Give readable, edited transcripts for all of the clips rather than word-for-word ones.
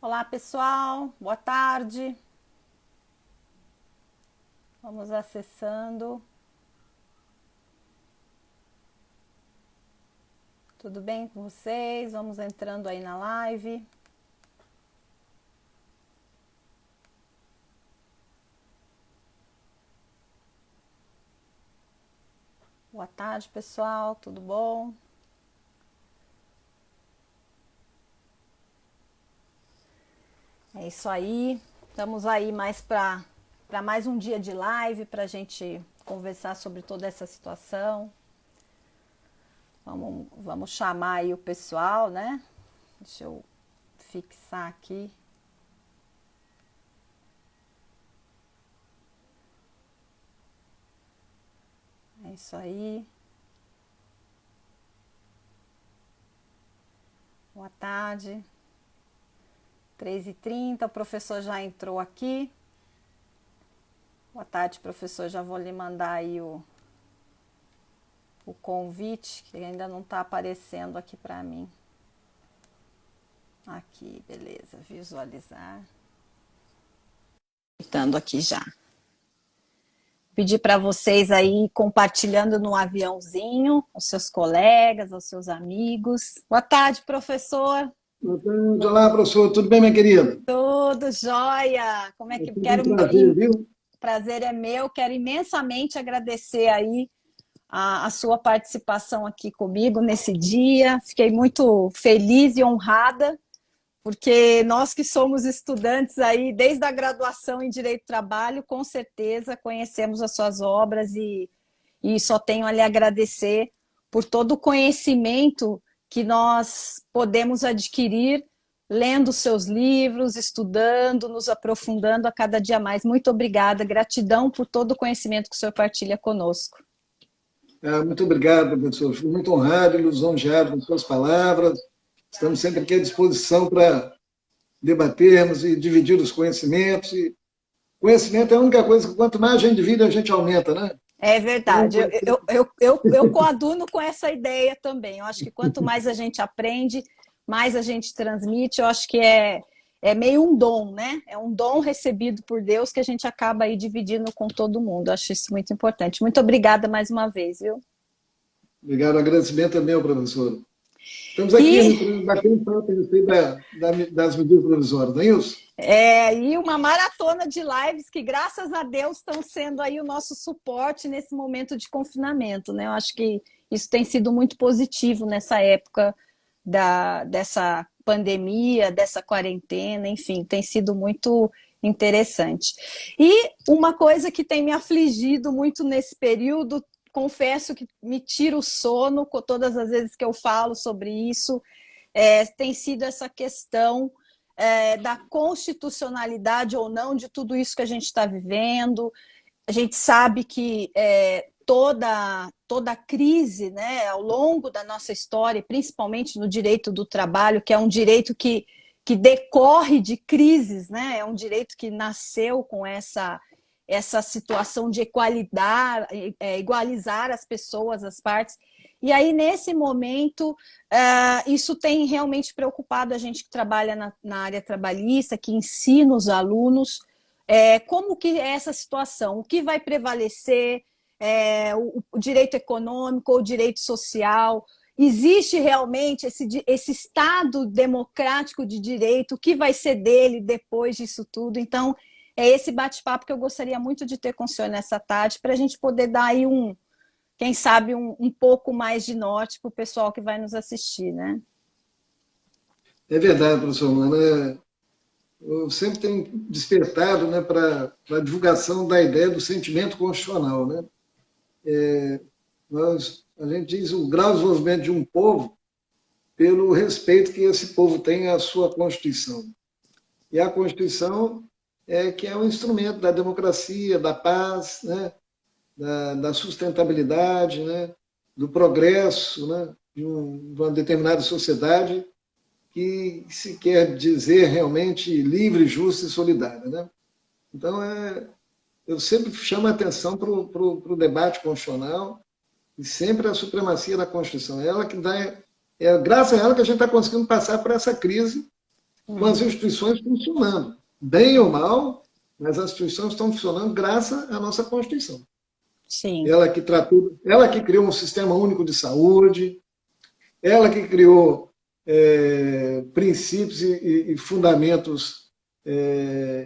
Olá, pessoal. Boa tarde. Vamos acessando. Tudo bem com vocês? Vamos entrando aí na live. Boa tarde, pessoal. Tudo bom? É isso aí. Estamos aí mais para mais um dia de live para a gente conversar sobre toda essa situação. Vamos chamar aí o pessoal, né? Deixa eu fixar aqui. É isso aí. Boa tarde. 3h30, o professor já entrou aqui. Boa tarde, professor. Já vou lhe mandar aí o convite, que ainda não está aparecendo aqui para mim. Aqui, beleza. Visualizar. Estando aqui já. Pedir para vocês aí compartilhando no aviãozinho, os seus colegas, os seus amigos. Boa tarde, professor. Boa tarde. Olá, professor. Tudo bem, minha querida? Tudo jóia. Como é É que sempre um quero prazer, viu? prazer é meu. Quero imensamente agradecer aí a sua participação aqui comigo nesse dia. Fiquei muito feliz e honrada, porque nós que somos estudantes aí desde a graduação em Direito do Trabalho, com certeza conhecemos as suas obras e só tenho a lhe agradecer por todo o conhecimento que nós podemos adquirir lendo seus livros, estudando, nos aprofundando a cada dia mais. Muito obrigada, gratidão por todo o conhecimento que o senhor partilha conosco. Muito obrigado, professor. Fico muito honrado e lisonjeado com suas palavras. Estamos sempre aqui à disposição para debatermos e dividir os conhecimentos. E conhecimento é a única coisa que, quanto mais a gente divide, a gente aumenta, né? É Então, verdade, eu coaduno com essa ideia também. Eu acho que quanto mais a gente aprende, mais a gente transmite. Eu acho que é meio um dom, né? É um dom recebido por Deus que a gente acaba aí dividindo com todo mundo. Eu acho isso muito importante. Muito obrigada mais uma vez, viu? obrigado. O agradecimento é meu, professor. Estamos aqui E batendo papo a respeito das medidas provisórias, não é isso? e uma maratona de lives que, graças a Deus, estão sendo aí o nosso suporte nesse momento de confinamento, né? Eu acho que isso tem sido muito positivo nessa época dessa pandemia, dessa quarentena, enfim, tem sido muito interessante. E uma coisa que tem me afligido muito nesse período, confesso que me tira o sono todas as vezes que eu falo sobre isso, tem sido essa questão da constitucionalidade ou não de tudo isso que a gente está vivendo. A gente sabe que toda crise, né, ao longo da nossa história, principalmente no direito do trabalho, que é um direito que decorre de crises, né, é um direito que nasceu com essa situação de igualizar as pessoas, as partes. E aí, nesse momento, isso tem realmente preocupado a gente que trabalha na área trabalhista, que ensina os alunos como que é essa situação, o que vai prevalecer, o direito econômico ou o direito social, existe realmente esse Estado democrático de direito, o que vai ser dele depois disso tudo. Então, é esse bate-papo que eu gostaria muito de ter com o senhor nessa tarde, para a gente poder dar aí quem sabe, um pouco mais de norte para o pessoal que vai nos assistir, né? É verdade, professor Ana. Eu sempre tenho despertado, né, para a divulgação da ideia do sentimento constitucional, né? A gente diz o grau de desenvolvimento de um povo pelo respeito que esse povo tem à sua Constituição. E a Constituição que é um instrumento da democracia, da paz, né, da sustentabilidade, né, do progresso, né, de uma determinada sociedade que se quer dizer realmente livre, justa e solidária, né? Então, eu sempre chamo a atenção para o debate constitucional e sempre a supremacia da Constituição. É ela que dá, graças a ela que a gente está conseguindo passar por essa crise com as instituições funcionando, bem ou mal, mas as instituições estão funcionando graças à nossa Constituição. Sim. Ela que tratou, ela que criou um sistema único de saúde, ela que criou princípios e fundamentos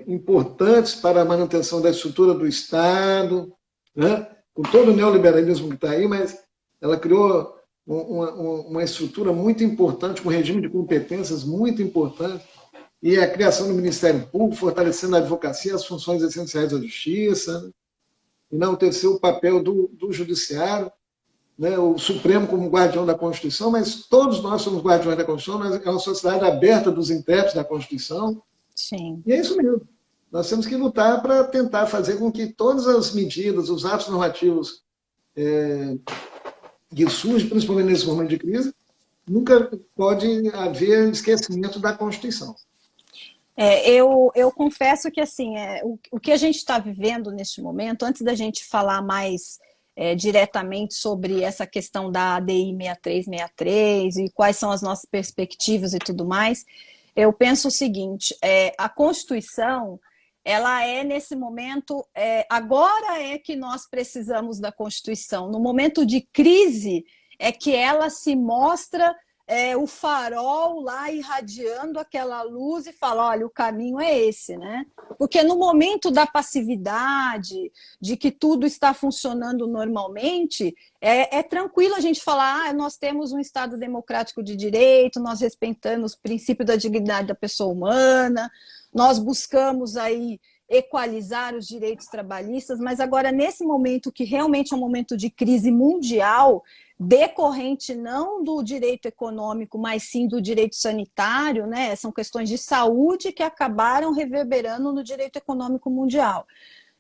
importantes para a manutenção da estrutura do Estado, né? Com todo o neoliberalismo que está aí, mas ela criou uma estrutura muito importante, com um regime de competências muito importante, e a criação do Ministério Público, fortalecendo a advocacia, as funções essenciais da justiça, né? Enaltecer o papel do judiciário, né? O Supremo como guardião da Constituição, mas todos nós somos guardiões da Constituição, nós é uma sociedade aberta dos intérpretes da Constituição. Sim. E é isso mesmo. Nós temos que lutar para tentar fazer com que todas as medidas, os atos normativos que surgem, principalmente nesse momento de crise, nunca pode haver esquecimento da Constituição. Eu confesso que assim, o que a gente está vivendo neste momento, antes da gente falar mais diretamente sobre essa questão da ADI 6363 e quais são as nossas perspectivas e tudo mais, eu penso o seguinte, a Constituição, ela nesse momento, agora é que nós precisamos da Constituição. No momento de crise é que ela se mostra o farol lá irradiando aquela luz e fala, olha, o caminho é esse, né? Porque no momento da passividade, de que tudo está funcionando normalmente, é tranquilo a gente falar, nós temos um Estado democrático de direito, nós respeitamos o princípio da dignidade da pessoa humana, nós buscamos aí equalizar os direitos trabalhistas, mas agora nesse momento que realmente é um momento de crise mundial, decorrente não do direito econômico, mas sim do direito sanitário, né? São questões de saúde que acabaram reverberando no direito econômico mundial.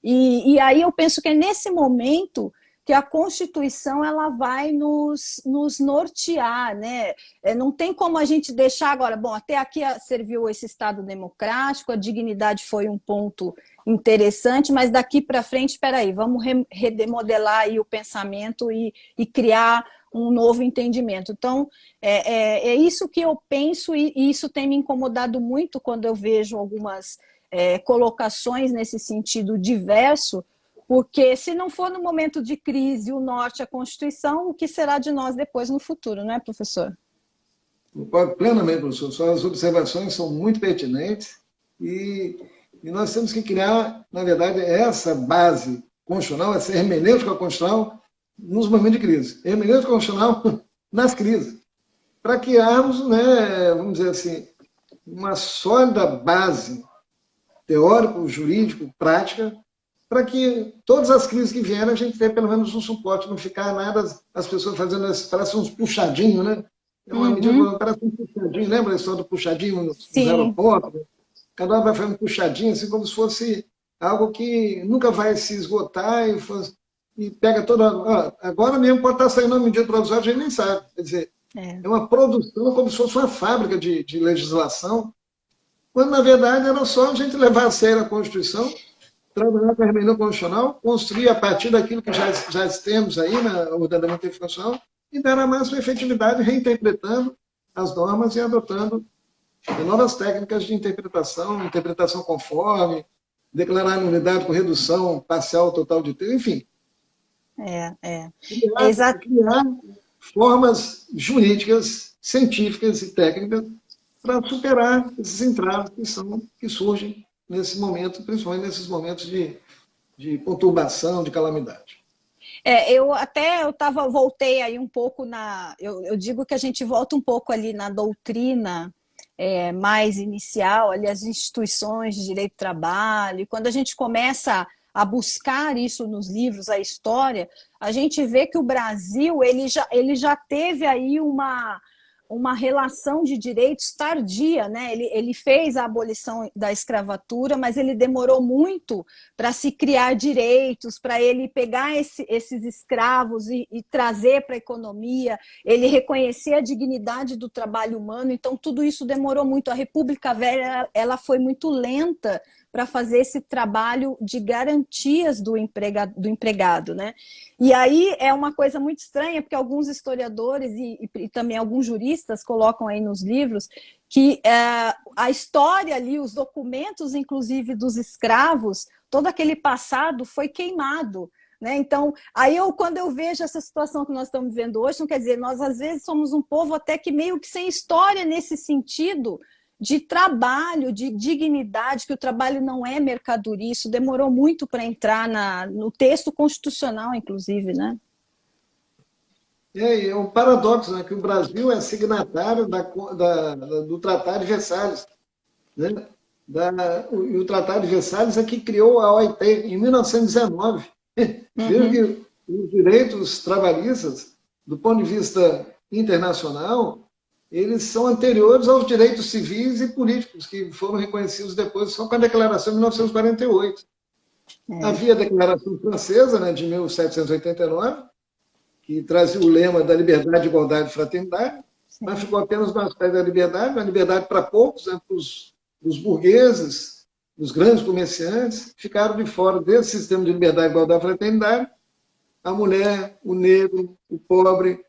E aí eu penso que é nesse momento que a Constituição ela vai nos nortear, né? Não tem como a gente deixar agora, bom, até aqui serviu esse Estado democrático, a dignidade foi um ponto interessante, mas daqui para frente, espera aí, vamos remodelar aí o pensamento e criar um novo entendimento. Então, é isso que eu penso e isso tem me incomodado muito quando eu vejo algumas colocações nesse sentido diverso, porque se não for no momento de crise o norte, a Constituição, o que será de nós depois no futuro, não é, professor? Concordo plenamente, professor. Suas observações são muito pertinentes e nós temos que criar, na verdade, essa base constitucional, essa hermenêutica constitucional nos momentos de crise. Hermenêutica constitucional nas crises. Para criarmos, né, vamos dizer assim, uma sólida base teórico, jurídico, prática, para que todas as crises que vierem a gente tenha pelo menos um suporte, não ficar nada as pessoas fazendo, parece uns puxadinhos, né? É uma medida, parece um puxadinho, lembra a história do puxadinho nos aeroportos? Cada hora vai fazer um puxadinho, assim como se fosse algo que nunca vai se esgotar e pega toda... agora mesmo pode estar saindo uma medida provisória, a gente nem sabe. Quer dizer, é uma produção como se fosse uma fábrica de legislação, quando na verdade era só a gente levar a sério a Constituição, trabalhar com a hermenêutica constitucional, construir a partir daquilo que já temos aí na ordenamento constitucional e dar a máxima efetividade, reinterpretando as normas e adotando novas técnicas de interpretação conforme, declarar nulidade com redução parcial ou total de tempo, enfim. Criar formas jurídicas, científicas e técnicas para superar esses entraves que surgem nesse momento, principalmente nesses momentos de conturbação, de calamidade. Voltei aí um pouco eu digo que a gente volta um pouco ali na doutrina mais inicial, ali as instituições de direito do trabalho, e quando a gente começa a buscar isso nos livros, a história, a gente vê que o Brasil ele já teve aí uma relação de direitos tardia, né? Ele fez a abolição da escravatura, mas ele demorou muito para se criar direitos, para ele pegar esses escravos e trazer para a economia, ele reconhecer a dignidade do trabalho humano, então tudo isso demorou muito. A República Velha ela foi muito lenta para fazer esse trabalho de garantias do empregado, né? E aí é uma coisa muito estranha, porque alguns historiadores e também alguns juristas colocam aí nos livros que a história ali, os documentos, inclusive, dos escravos, todo aquele passado foi queimado, né? Então, quando eu vejo essa situação que nós estamos vivendo hoje, não quer dizer, nós às vezes somos um povo até que meio que sem história nesse sentido de trabalho, de dignidade, que o trabalho não é mercadoria, isso demorou muito para entrar no texto constitucional, inclusive, né? É um paradoxo, né? Que o Brasil é signatário do Tratado de Versalhes, né? E o Tratado de Versalhes é que criou a OIT em 1919. Veja que os direitos trabalhistas, do ponto de vista internacional, eles são anteriores aos direitos civis e políticos, que foram reconhecidos depois só com a Declaração de 1948. Havia a Declaração Francesa, né, de 1789, que trazia o lema da liberdade, igualdade e fraternidade, mas ficou apenas no aspecto da liberdade, a liberdade para poucos, né, para os burgueses, os grandes comerciantes, ficaram de fora desse sistema de liberdade, igualdade e fraternidade, a mulher, o negro, o pobre,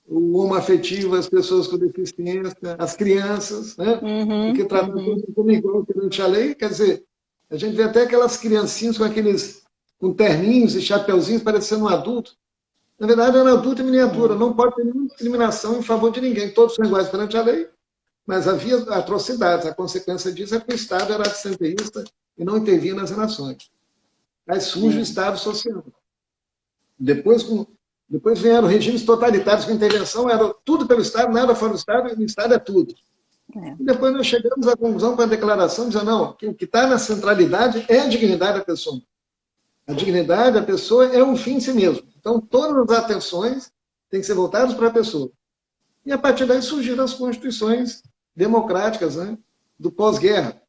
o homoafetivo, as pessoas com deficiência, as crianças, né? Porque tratam todos como igual perante a lei, quer dizer, a gente vê até aquelas criancinhas com terninhos e chapeuzinhos parecendo um adulto. Na verdade, é um adulto em miniatura, não pode ter nenhuma discriminação em favor de ninguém, todos são iguais perante a lei, mas havia atrocidades, a consequência disso é que o Estado era absenteísta e não intervinha nas relações. Aí surge o Estado social. Depois vieram regimes totalitários com intervenção, era tudo pelo Estado, nada fora do Estado, e o Estado é tudo. E depois nós chegamos à conclusão com a declaração, dizendo, não, que o que está na centralidade é a dignidade da pessoa. A dignidade da pessoa é um fim em si mesmo. Então, todas as atenções têm que ser voltadas para a pessoa. E a partir daí surgiram as constituições democráticas, né, do pós-guerra.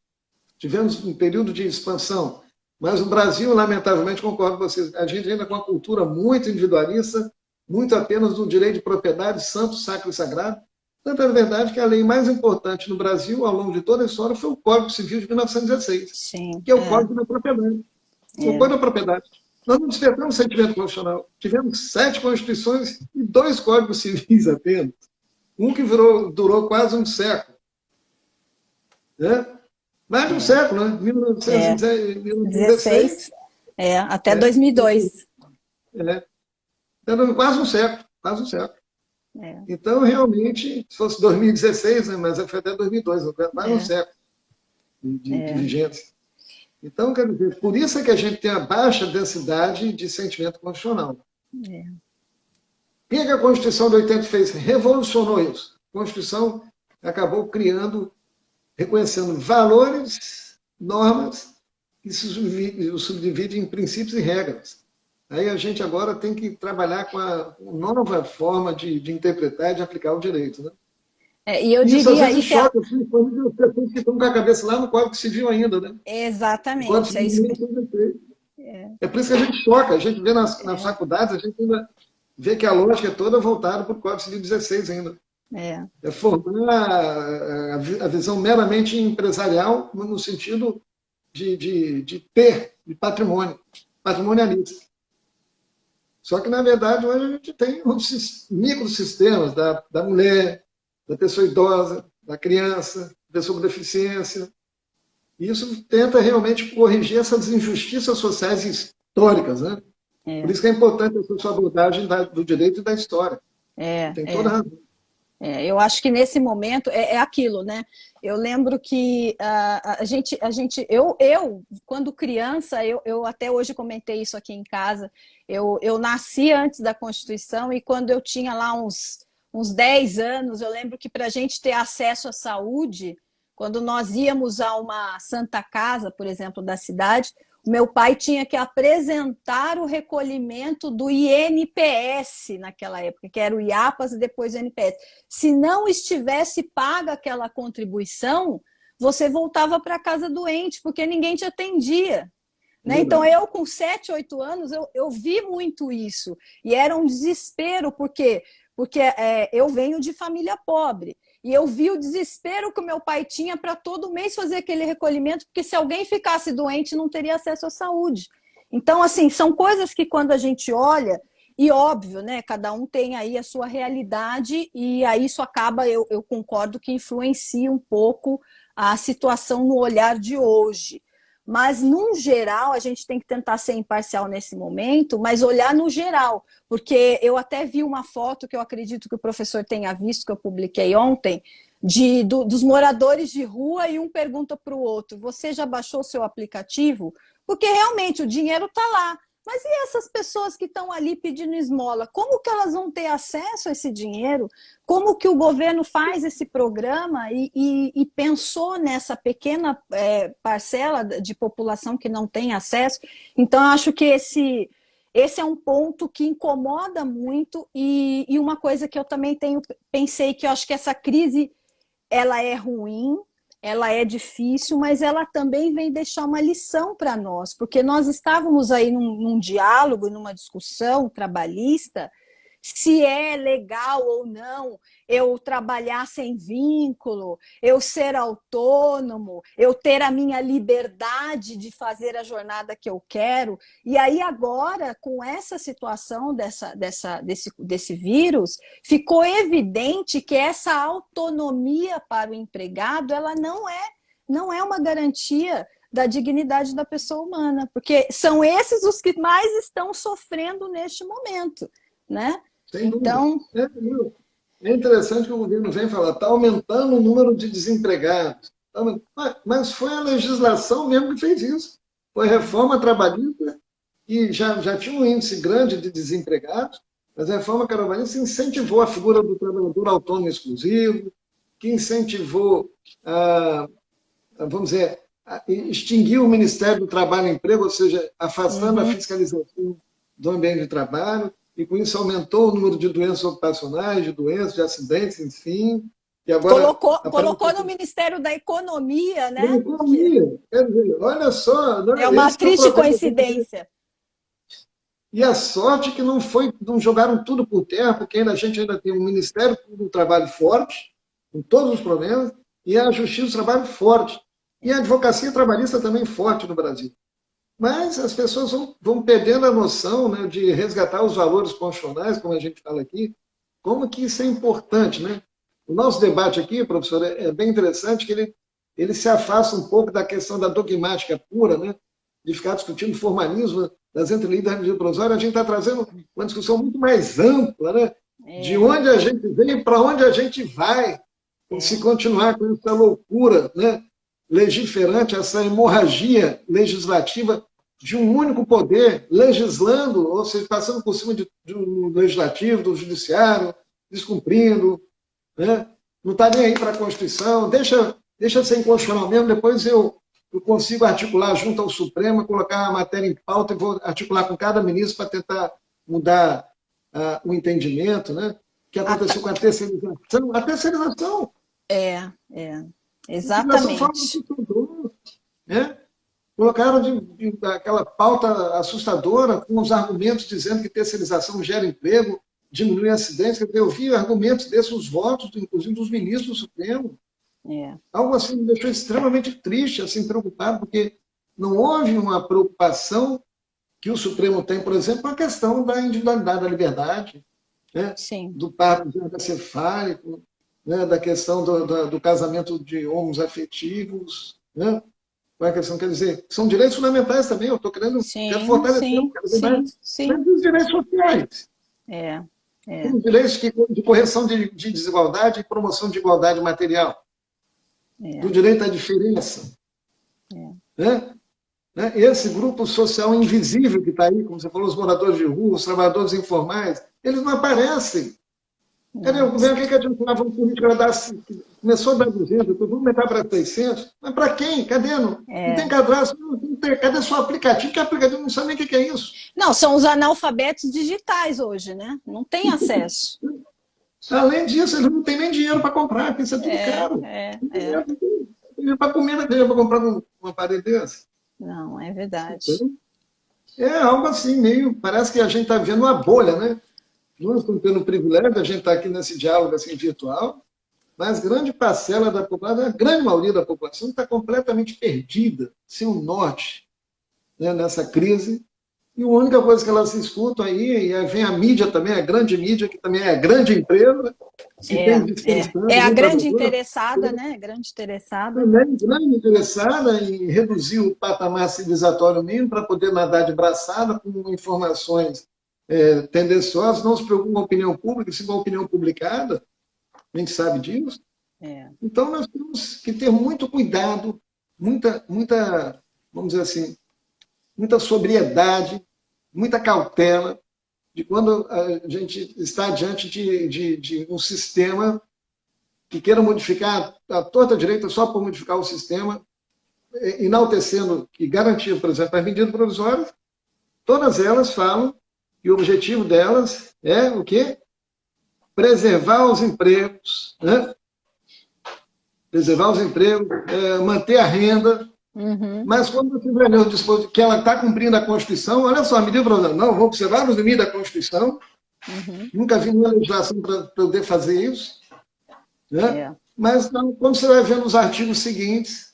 Tivemos um período de expansão. Mas o Brasil, lamentavelmente, concordo com vocês, a gente ainda com uma cultura muito individualista, muito apenas do direito de propriedade, santo, sacro e sagrado. Tanto é verdade que a lei mais importante no Brasil, ao longo de toda a história, foi o Código Civil de 1916, Sim, que é o Código da Propriedade. O Código da Propriedade. Nós não despertamos sentimento constitucional. Tivemos 7 constituições e 2 códigos civis apenas. Um que durou quase um século. Né? Mais de um século, né? 1916. Até 2002. Então, quase um século. Quase um século. Então, realmente, se fosse 2016, né, mas foi até 2002, mais um século de vigência. Então, quer dizer, por isso é que a gente tem a baixa densidade de sentimento constitucional. O que a Constituição de 80 fez? Revolucionou isso. A Constituição acabou criando, reconhecendo valores, normas, que se subdividem em princípios e regras. Aí a gente agora tem que trabalhar com a nova forma de interpretar e de aplicar o direito. Né? E eu isso diria às vezes aí choca, as pessoas que estão com a cabeça lá no Código Civil ainda. Né? Exatamente. É isso que... É por isso que a gente choca, a gente vê nas faculdades, a gente ainda vê que a lógica é toda voltada para o Código Civil 16 ainda. É formar a visão meramente empresarial no sentido de patrimonialista. Só que, na verdade, hoje a gente tem os microsistemas da mulher, da pessoa idosa, da criança, da pessoa com deficiência. Isso tenta realmente corrigir essas injustiças sociais históricas, né? Por isso que é importante a sua abordagem do direito e da história. Tem toda a razão. Eu acho que nesse momento é aquilo, né? Eu lembro que eu quando criança, eu até hoje comentei isso aqui em casa, eu nasci antes da Constituição e quando eu tinha lá uns 10 anos, eu lembro que para a gente ter acesso à saúde, quando nós íamos a uma Santa Casa, por exemplo, da cidade, o meu pai tinha que apresentar o recolhimento do INPS naquela época, que era o IAPAS e depois o INPS. Se não estivesse paga aquela contribuição, você voltava para casa doente, porque ninguém te atendia. Né? Então, eu com 7, 8 anos, eu vi muito isso. E era um desespero, porque porque eu venho de família pobre. E eu vi o desespero que o meu pai tinha para todo mês fazer aquele recolhimento, porque se alguém ficasse doente, não teria acesso à saúde. Então, assim, são coisas que quando a gente olha, e óbvio, né, cada um tem aí a sua realidade, e aí isso acaba, eu concordo que influencia um pouco a situação no olhar de hoje. Mas, num geral, a gente tem que tentar ser imparcial nesse momento, mas olhar no geral, porque eu até vi uma foto que eu acredito que o professor tenha visto, que eu publiquei ontem, dos moradores de rua, e um pergunta para o outro: você já baixou o seu aplicativo? Porque realmente o dinheiro está lá. Mas e essas pessoas que estão ali pedindo esmola? Como que elas vão ter acesso a esse dinheiro? Como que o governo faz esse programa e pensou nessa pequena parcela de população que não tem acesso? Então, eu acho que esse é um ponto que incomoda muito, e uma coisa que eu também pensei, que eu acho que essa crise ela é ruim, ela é difícil, mas ela também vem deixar uma lição para nós, porque nós estávamos aí num diálogo, numa discussão trabalhista, se é legal ou não eu trabalhar sem vínculo, eu ser autônomo, eu ter a minha liberdade de fazer a jornada que eu quero. E aí agora, com essa situação desse vírus, ficou evidente que essa autonomia para o empregado, ela não é uma garantia da dignidade da pessoa humana, porque são esses os que mais estão sofrendo neste momento, né? Sem dúvida. Então, É interessante que o governo vem falar, está aumentando o número de desempregados. Mas foi a legislação mesmo que fez isso. Foi a reforma trabalhista, e já tinha um índice grande de desempregados, mas a reforma trabalhista incentivou a figura do trabalhador autônomo exclusivo, que incentivou, vamos dizer, extinguiu o Ministério do Trabalho e Emprego, ou seja, afastando a fiscalização do ambiente de trabalho, e com isso aumentou o número de doenças ocupacionais, de doenças, de acidentes, enfim. E agora colocou no Ministério da Economia, né? Economia. Quer dizer, olha só. É uma triste coincidência. E a sorte que não jogaram tudo por terra, porque a gente ainda tem um Ministério do Trabalho forte, com todos os problemas, e a Justiça do Trabalho forte. E a advocacia trabalhista também forte no Brasil. Mas as pessoas vão perdendo a noção, né, de resgatar os valores constitucionais, como a gente fala aqui, como que isso é importante, né? O nosso debate aqui, professor, é bem interessante, que ele se afasta um pouco da questão da dogmática pura, né, de ficar discutindo formalismo das entrelinhas da medida provisória. A gente está trazendo uma discussão muito mais ampla, né, de onde a gente vem e para onde a gente vai, se continuar com essa loucura, né, legiferante, essa hemorragia legislativa de um único poder legislando, ou seja, passando por cima do legislativo, do judiciário, descumprindo, né? Não está nem aí para a Constituição, deixa ser inconstitucional mesmo, depois eu consigo articular junto ao Supremo, colocar a matéria em pauta e vou articular com cada ministro para tentar mudar o entendimento, né? O que aconteceu com a terceirização. A terceirização. Exatamente. Né? Colocaram aquela pauta assustadora, com os argumentos dizendo que terceirização gera emprego, diminui acidentes. Eu vi argumentos desses, os votos, inclusive dos ministros do Supremo. Algo assim me deixou extremamente triste, assim, preocupado, porque não houve uma preocupação que o Supremo tem, por exemplo, com a questão da individualidade da liberdade, né? Do parto cefálico, né? Da questão do casamento de homoafetivos, né? A questão, quer dizer, são direitos fundamentais também, eu estou querendo fortalecer mas os direitos sociais. Os direitos de correção de desigualdade e promoção de igualdade material. Do direito à diferença. Né? Esse grupo social invisível que está aí, como você falou, os moradores de rua, os trabalhadores informais, eles não aparecem. Cadê o governo? O que adiantava um político? Começou a dar 200, vamos aumentar para 600. Mas para quem? Cadê? Não tem cadastro? Cadê seu aplicativo? Que aplicativo? Não sabe nem o que é isso. Não, são os analfabetos digitais hoje, né? Não tem acesso. Além disso, eles não têm nem dinheiro para comprar, porque isso é tudo caro. Dinheiro para comer, não tem dinheiro para comprar um aparelho desse. Não, é verdade. Então, é algo assim, meio. Parece que a gente está vendo uma bolha, né? nós estamos tendo o privilégio de a gente estar aqui nesse diálogo assim, virtual, mas grande parcela da população, a grande maioria da população está completamente perdida, sem um norte, né, nessa crise. E a única coisa que elas escutam aí, e aí vem a mídia também, a grande mídia, que também é a grande empresa, que tem dispensando É a grande trabalhadora, interessada, né? Grande interessada. também grande interessada em reduzir o patamar civilizatório mínimo para poder nadar de braçada com informações tendenciosas, não se preocupa com a opinião pública, se com a opinião publicada, a gente sabe disso. É. Então, nós temos que ter muito cuidado, muita, vamos dizer assim, muita sobriedade, muita cautela, de quando a gente está diante de um sistema que queira modificar a torta direita só por modificar o sistema, enaltecendo e garantindo, por exemplo, as medidas provisórias, todas elas falam que o objetivo delas é o quê? Preservar os empregos, né? Preservar os empregos, manter a renda. Uhum. Mas quando você vai ler o dispositivo que ela está cumprindo a Constituição, olha só, a medida provisória, não, vou observar os limites da Constituição, nunca vi nenhuma legislação para poder fazer isso, né? Mas não, quando você vai vendo os artigos seguintes,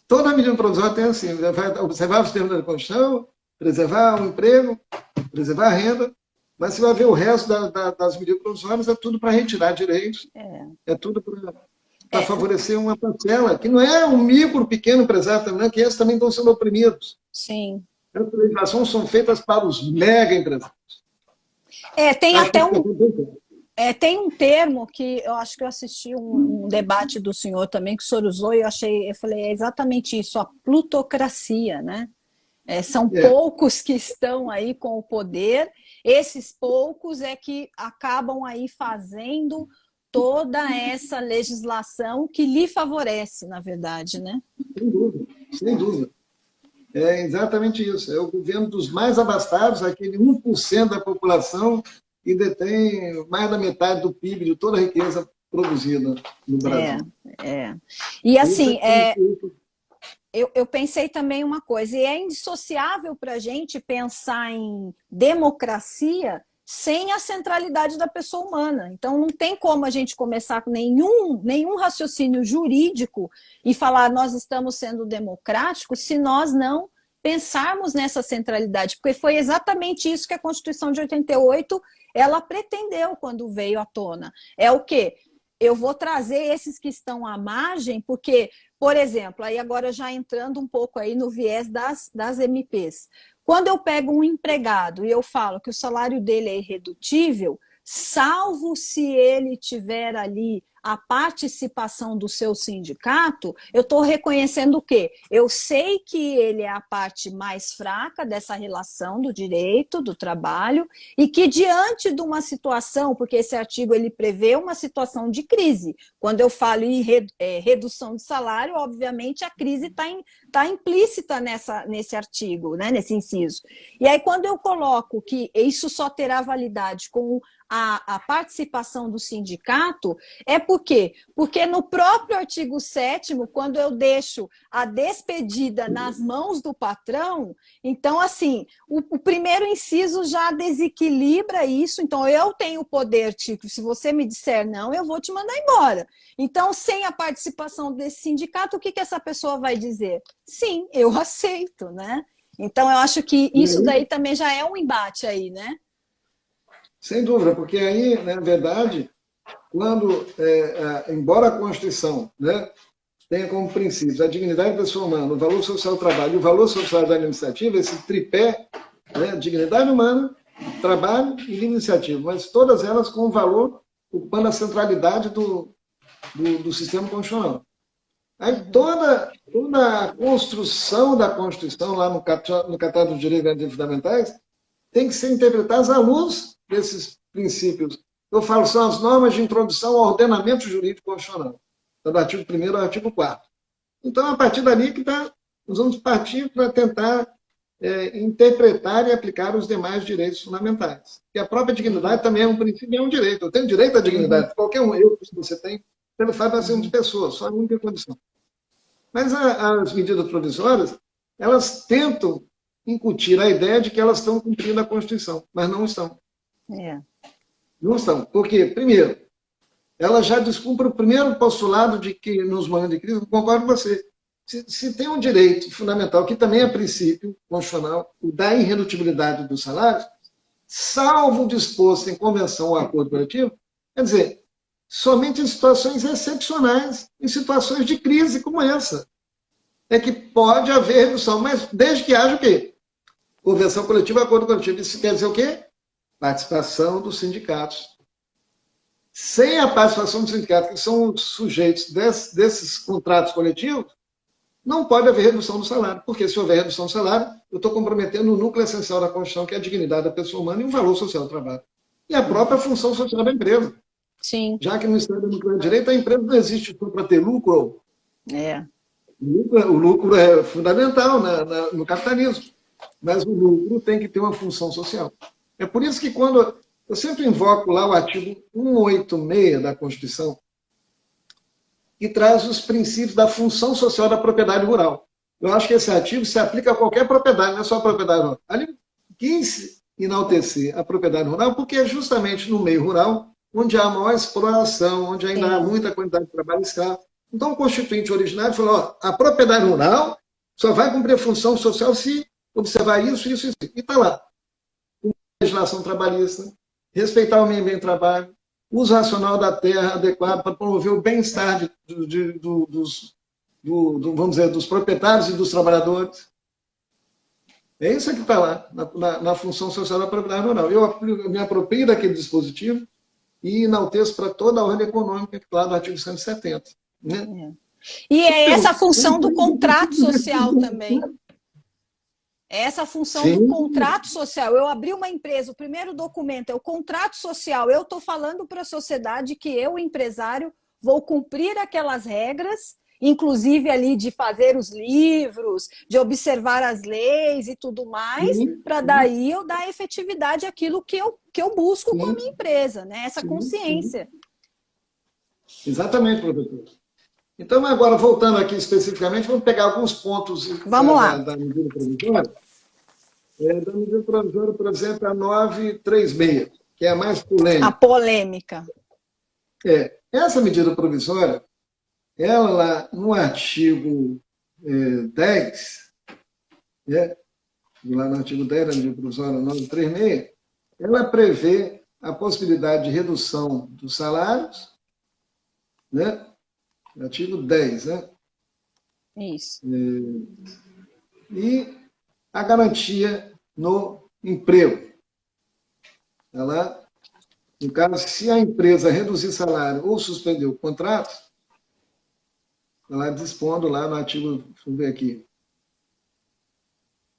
toda medida provisória tem assim, vai observar os termos da Constituição, preservar o emprego, preservar a renda, mas você vai ver o resto das medidas provisórias, é tudo para retirar direitos, é tudo para favorecer uma parcela, que não é um micro, pequeno empresário também, que esses também estão sendo oprimidos. Sim. As legislações são feitas para os mega empresários. Tem até tem um termo que eu acho que eu assisti um debate do senhor também, que o senhor usou, e eu falei, é exatamente isso, a plutocracia, né? São poucos que estão aí com o poder, esses poucos é que acabam aí fazendo toda essa legislação que lhe favorece, na verdade, né? Sem dúvida, sem dúvida. É exatamente isso. É o governo dos mais abastados, aquele 1% da população que detém mais da metade do PIB, de toda a riqueza produzida no Brasil. E assim, eu pensei também uma coisa, e é indissociável para a gente pensar em democracia sem a centralidade da pessoa humana. Então, não tem como a gente começar com nenhum raciocínio jurídico e falar nós estamos sendo democráticos se nós não pensarmos nessa centralidade, porque foi exatamente isso que a Constituição de 88 ela pretendeu quando veio à tona. É o quê? Eu vou trazer esses que estão à margem, porque, por exemplo, aí agora já entrando um pouco aí no viés das MPs, quando eu pego um empregado e eu falo que o salário dele é irredutível, salvo se ele tiver ali a participação do seu sindicato, eu estou reconhecendo o quê? Eu sei que ele é a parte mais fraca dessa relação do direito, do trabalho, e que diante de uma situação, porque esse artigo ele prevê uma situação de crise, quando eu falo em redução de salário, obviamente a crise está implícita nesse artigo, né, nesse inciso. E aí quando eu coloco que isso só terá validade com a participação do sindicato, é por quê? Porque no próprio artigo 7º, quando eu deixo a despedida nas mãos do patrão, então, assim, o primeiro inciso já desequilibra isso, então eu tenho o poder, Tico, se você me disser não, eu vou te mandar embora. Então, sem a participação desse sindicato, o que essa pessoa vai dizer? Sim, eu aceito, né? Então, eu acho que isso daí também já é um embate aí, né? Sem dúvida, porque aí, na verdade, quando, embora a Constituição, né, tenha como princípios a dignidade da pessoa humana, o valor social do trabalho e o valor social da iniciativa, esse tripé, né, dignidade humana, trabalho e iniciativa, mas todas elas com valor ocupando a centralidade do sistema constitucional. Aí toda a construção da Constituição, lá no Catálogo de Direitos Fundamentais, tem que ser interpretada à luz desses princípios. Eu falo, são as normas de introdução ao ordenamento jurídico constitucional, do artigo 1º ao artigo 4º. Então, a partir dali que nós vamos partir para tentar interpretar e aplicar os demais direitos fundamentais. Porque a própria dignidade também é um princípio e é um direito. Eu tenho direito à dignidade. Qualquer um que você tem, pelo fato de ser uma pessoa, só a única condição. Mas as medidas provisórias, elas tentam incutir a ideia de que elas estão cumprindo a Constituição, mas não estão. Não estão. Por quê? Primeiro, ela já descumpre o primeiro postulado de que, nos momentos de crise, eu concordo com você, se tem um direito fundamental, que também é princípio constitucional, o da irredutibilidade do salário, salvo disposto em convenção ou acordo coletivo, quer dizer, somente em situações excepcionais, em situações de crise como essa, é que pode haver redução, mas desde que haja o quê? Convenção coletiva, acordo coletivo. Isso quer dizer o quê? Participação dos sindicatos. Sem a participação dos sindicatos, que são os sujeitos desses contratos coletivos, não pode haver redução do salário, porque se houver redução do salário, eu estou comprometendo o núcleo essencial da Constituição, que é a dignidade da pessoa humana e o valor social do trabalho. E a própria função social da empresa. Sim. Já que no Estado Democrático de Direito, a empresa não existe só para ter lucro. É. O lucro é fundamental no capitalismo, mas o lucro tem que ter uma função social. É por isso que quando eu sempre invoco lá o artigo 186 da Constituição, que traz os princípios da função social da propriedade rural. Eu acho que esse artigo se aplica a qualquer propriedade, não é só a propriedade rural. Ali quis enaltecer a propriedade rural porque é justamente no meio rural onde há maior exploração, onde ainda há muita quantidade de trabalho escravo. Então, o constituinte originário falou, ó, a propriedade rural só vai cumprir a função social se observar isso. E está lá. Legislação trabalhista, respeitar o meio ambiente de trabalho, uso racional da terra adequado para promover o bem-estar vamos dizer, dos proprietários e dos trabalhadores. É isso que está lá, na função social da propriedade rural. Eu me aproprio daquele dispositivo e enalteço para toda a ordem econômica, claro, do artigo 170. Né? E é essa função do contrato social também. Essa função do contrato social. Eu abri uma empresa, o primeiro documento é o contrato social. Eu estou falando para a sociedade que eu, empresário, vou cumprir aquelas regras, inclusive ali de fazer os livros, de observar as leis e tudo mais, para daí eu dar efetividade àquilo que eu busco com a minha empresa, né? Essa consciência. Exatamente, professor. Então, agora, voltando aqui especificamente, vamos pegar alguns pontos da medida provisória. Da medida provisória, por exemplo, a 936, que é a mais polêmica. A polêmica. Essa medida provisória, ela lá no artigo 10, lá no artigo 10 da medida provisória 936, ela prevê a possibilidade de redução dos salários, né? Artigo 10, né? Isso. E a garantia no emprego. Ela, no caso, se a empresa reduzir salário ou suspender o contrato, ela dispondo lá no artigo, deixa eu ver aqui,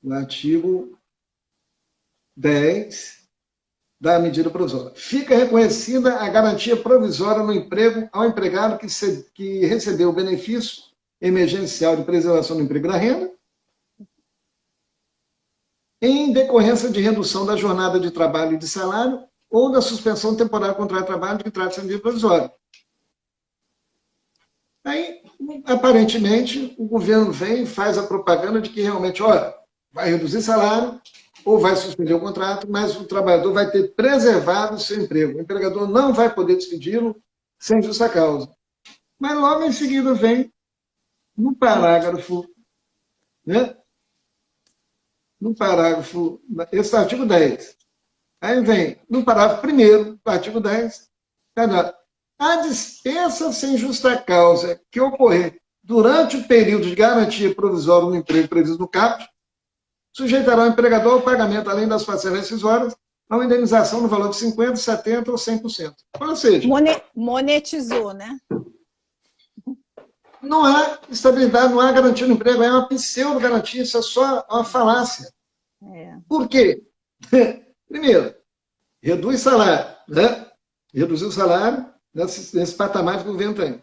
no artigo 10 da medida provisória. Fica reconhecida a garantia provisória no emprego ao empregado que recebeu o benefício emergencial de preservação do emprego e da renda, em decorrência de redução da jornada de trabalho e de salário ou da suspensão temporária do contrato de trabalho de que trata-se a medida provisória. Aí, aparentemente, o governo vem e faz a propaganda de que realmente, olha, vai reduzir salário ou vai suspender o contrato, mas o trabalhador vai ter preservado o seu emprego. O empregador não vai poder despedi-lo sem justa causa. Mas logo em seguida vem, no parágrafo, né? No parágrafo, esse artigo 10. Aí vem, no parágrafo 1º do artigo 10, a dispensa sem justa causa que ocorrer durante o período de garantia provisória no emprego previsto no caput, sujeitará o empregador ao pagamento, além das parcelas rescisórias, a uma indenização no valor de 50%, 70% ou 100%. Ou seja... Monetizou, né? Não há estabilidade, não há garantia no emprego, é uma pseudo-garantia, isso é só uma falácia. Por quê? Primeiro, reduz salário, né? Reduziu o salário nesse patamar que o governo tem.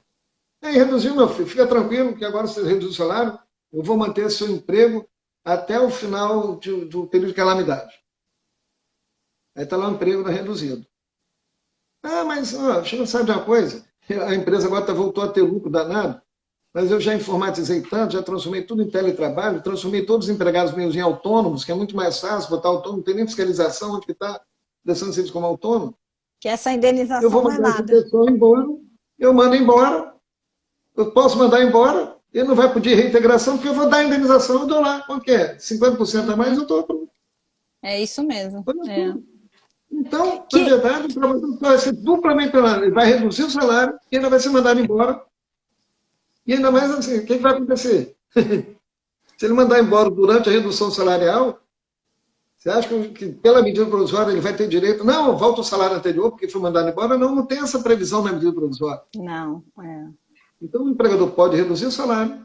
Aí reduziu, meu filho, fica tranquilo, que agora você reduziu o salário, eu vou manter seu emprego até o final do período de calamidade. Aí está lá o emprego reduzido. Mas você não sabe de uma coisa? A empresa agora voltou a ter lucro danado, mas eu já informatizei tanto, já transformei tudo em teletrabalho, transformei todos os empregados meus em autônomos, que é muito mais fácil botar autônomo, não tem nem fiscalização onde que está prestando serviço como autônomo. Que essa Eu indenização vou não é mandar essa nada. pessoa embora, eu mando embora, eu posso mandar embora, ele não vai pedir reintegração, porque eu vou dar a indenização, eu dou lá, quanto que é? 50% a mais, Uhum. eu dou. É isso mesmo. É. Então, na Que, verdade, o trabalhador vai ser duplamente penalizado. Ele vai reduzir o salário e ainda vai ser mandado embora. E ainda mais assim, o que vai acontecer? Se ele mandar embora durante a redução salarial, você acha que pela medida provisória ele vai ter direito? Não, volta o salário anterior porque foi mandado embora. Não, não tem essa previsão na medida provisória. não, é. Então o empregador pode reduzir o salário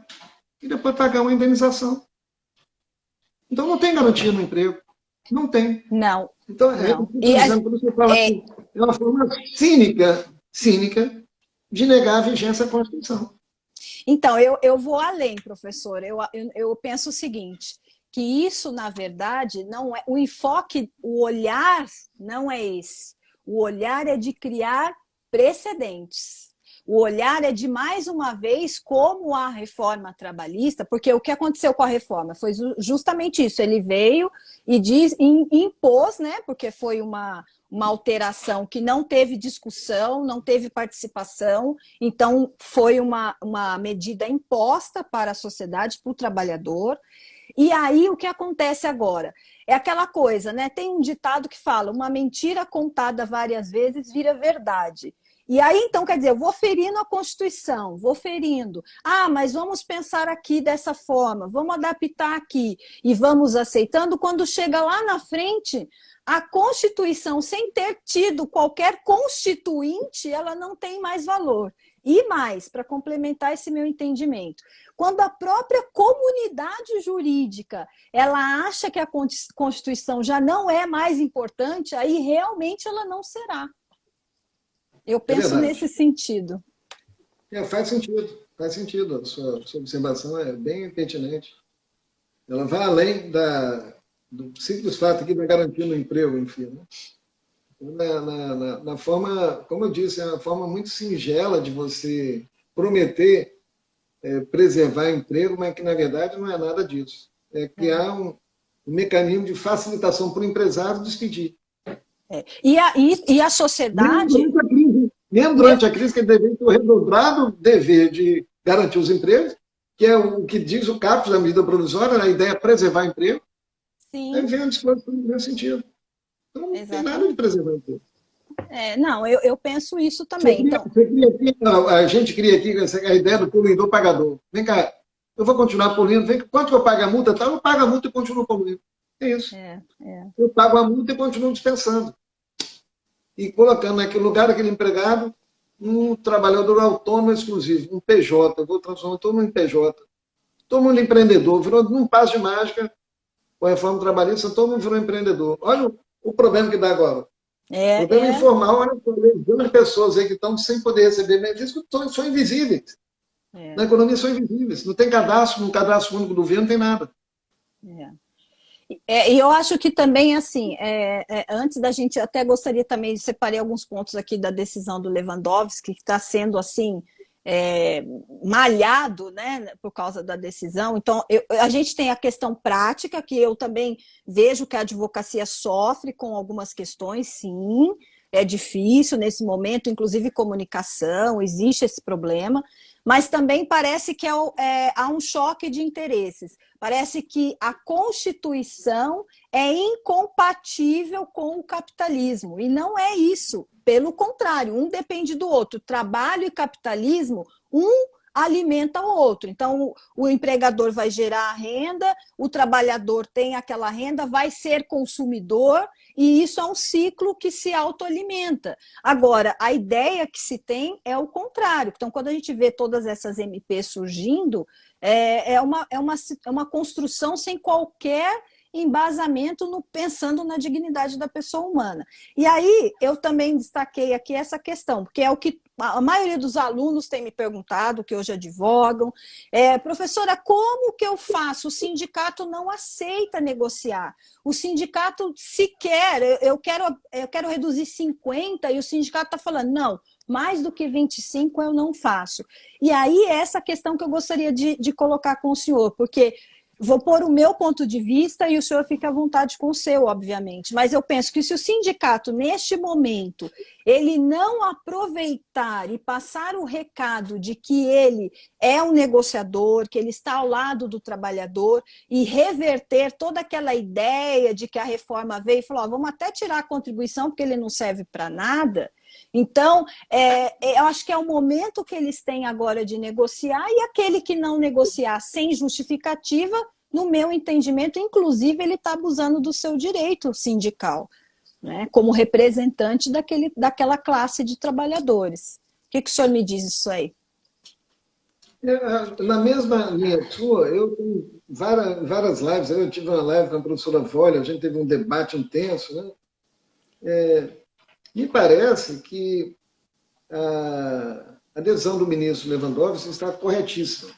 e depois pagar uma indenização. Então não tem garantia no emprego. Não tem. Não, Então, é isso não. que eu estou dizendo, por isso eu falo É, assim, é uma forma cínica de negar a vigência da Constituição. então, eu vou além, professor. Eu penso o seguinte, que isso, na verdade, não é o enfoque, o olhar não é esse. O olhar é de criar precedentes. O olhar é de, mais uma vez, como a reforma trabalhista, porque o que aconteceu com a reforma foi justamente isso. Ele veio e impôs, né, porque foi uma alteração que não teve discussão, não teve participação, então foi uma medida imposta para a sociedade, para o trabalhador. E aí o que acontece agora? É aquela coisa, né? Tem um ditado que fala: uma mentira contada várias vezes vira verdade. E aí, então, quer dizer, eu vou ferindo a Constituição, vou ferindo. Ah, mas vamos pensar aqui dessa forma, vamos adaptar aqui e vamos aceitando. Quando chega lá na frente, a Constituição, sem ter tido qualquer constituinte, ela não tem mais valor. E mais, para complementar esse meu entendimento, quando a própria comunidade jurídica ela acha que a Constituição já não é mais importante, aí realmente ela não será. Eu É penso nesse verdade. sentido. Faz sentido. Faz sentido. A sua observação é bem pertinente. Ela vai além do simples fato aqui da garantia no emprego, enfim. Né? Na forma, como eu disse, é uma forma muito singela de você prometer preservar emprego, mas que na verdade não é nada disso. É criar um mecanismo de facilitação para o empresário despedir. E a Mesmo sociedade. durante a crise, mesmo E a, durante a crise, que ele deveria ter o redobrado dever de garantir os empregos, que é o que diz o caput da medida provisória, a ideia é preservar emprego, aí sim, vem a disposição nesse sentido. Então, não tem nada de exatamente. preservar emprego. Não, eu penso isso também. Então, A gente cria aqui a ideia do poluidor pagador. Vem cá, eu vou continuar poluindo, vem, quanto que eu pago a multa? Tal, eu pago a multa e continuo poluindo. É isso. é. Eu pago a multa e continuo dispensando. E colocando naquele lugar daquele empregado um trabalhador autônomo exclusivo, um PJ. Eu vou transformar todo mundo em PJ. Todo mundo empreendedor. Virou num passo de mágica, com a reforma trabalhista, todo mundo virou empreendedor. Olha o problema que dá agora. O problema É, informal, olha, milhões de pessoas aí que estão sem poder receber benefícios, são invisíveis. é, Na economia são invisíveis. Não tem cadastro, no cadastro único do governo não tem nada. é. E eu acho que também, assim, antes da gente, até gostaria também de separar alguns pontos aqui da decisão do Lewandowski, que está sendo, assim, malhado, né, por causa da decisão. Então, a gente tem a questão prática, que eu também vejo que a advocacia sofre com algumas questões, sim, é difícil nesse momento, inclusive comunicação, existe esse problema, mas também parece que há um choque de interesses. Parece que a Constituição é incompatível com o capitalismo, e não é isso. Pelo contrário, um depende do outro. Trabalho e capitalismo, um alimenta o outro. Então, o empregador vai gerar a renda, o trabalhador tem aquela renda, vai ser consumidor, e isso é um ciclo que se autoalimenta. Agora, a ideia que se tem é o contrário. Então, quando a gente vê todas essas MPs surgindo, é uma construção sem qualquer embasamento pensando na dignidade da pessoa humana. E aí, eu também destaquei aqui essa questão, porque é o que a maioria dos alunos tem me perguntado, que hoje advogam, professora, como que eu faço? O sindicato não aceita negociar. O sindicato sequer, eu quero reduzir 50 e o sindicato está falando, não, mais do que 25 eu não faço. E aí, essa questão que eu gostaria de colocar com o senhor, porque vou pôr o meu ponto de vista e o senhor fica à vontade com o seu, obviamente. Mas eu penso que se o sindicato, neste momento, ele não aproveitar e passar o recado de que ele é um negociador, que ele está ao lado do trabalhador e reverter toda aquela ideia de que a reforma veio e falou, ó, vamos até tirar a contribuição porque ele não serve para nada. Então, eu acho que é o momento que eles têm agora de negociar, e aquele que não negociar sem justificativa, no meu entendimento, inclusive, ele está abusando do seu direito sindical, né, como representante daquela classe de trabalhadores. O que o senhor me diz isso aí? Na mesma linha sua, eu tenho várias lives. Eu tive uma live com a professora Volha, a gente teve um debate intenso, né? Me parece que a adesão do ministro Lewandowski está corretíssima.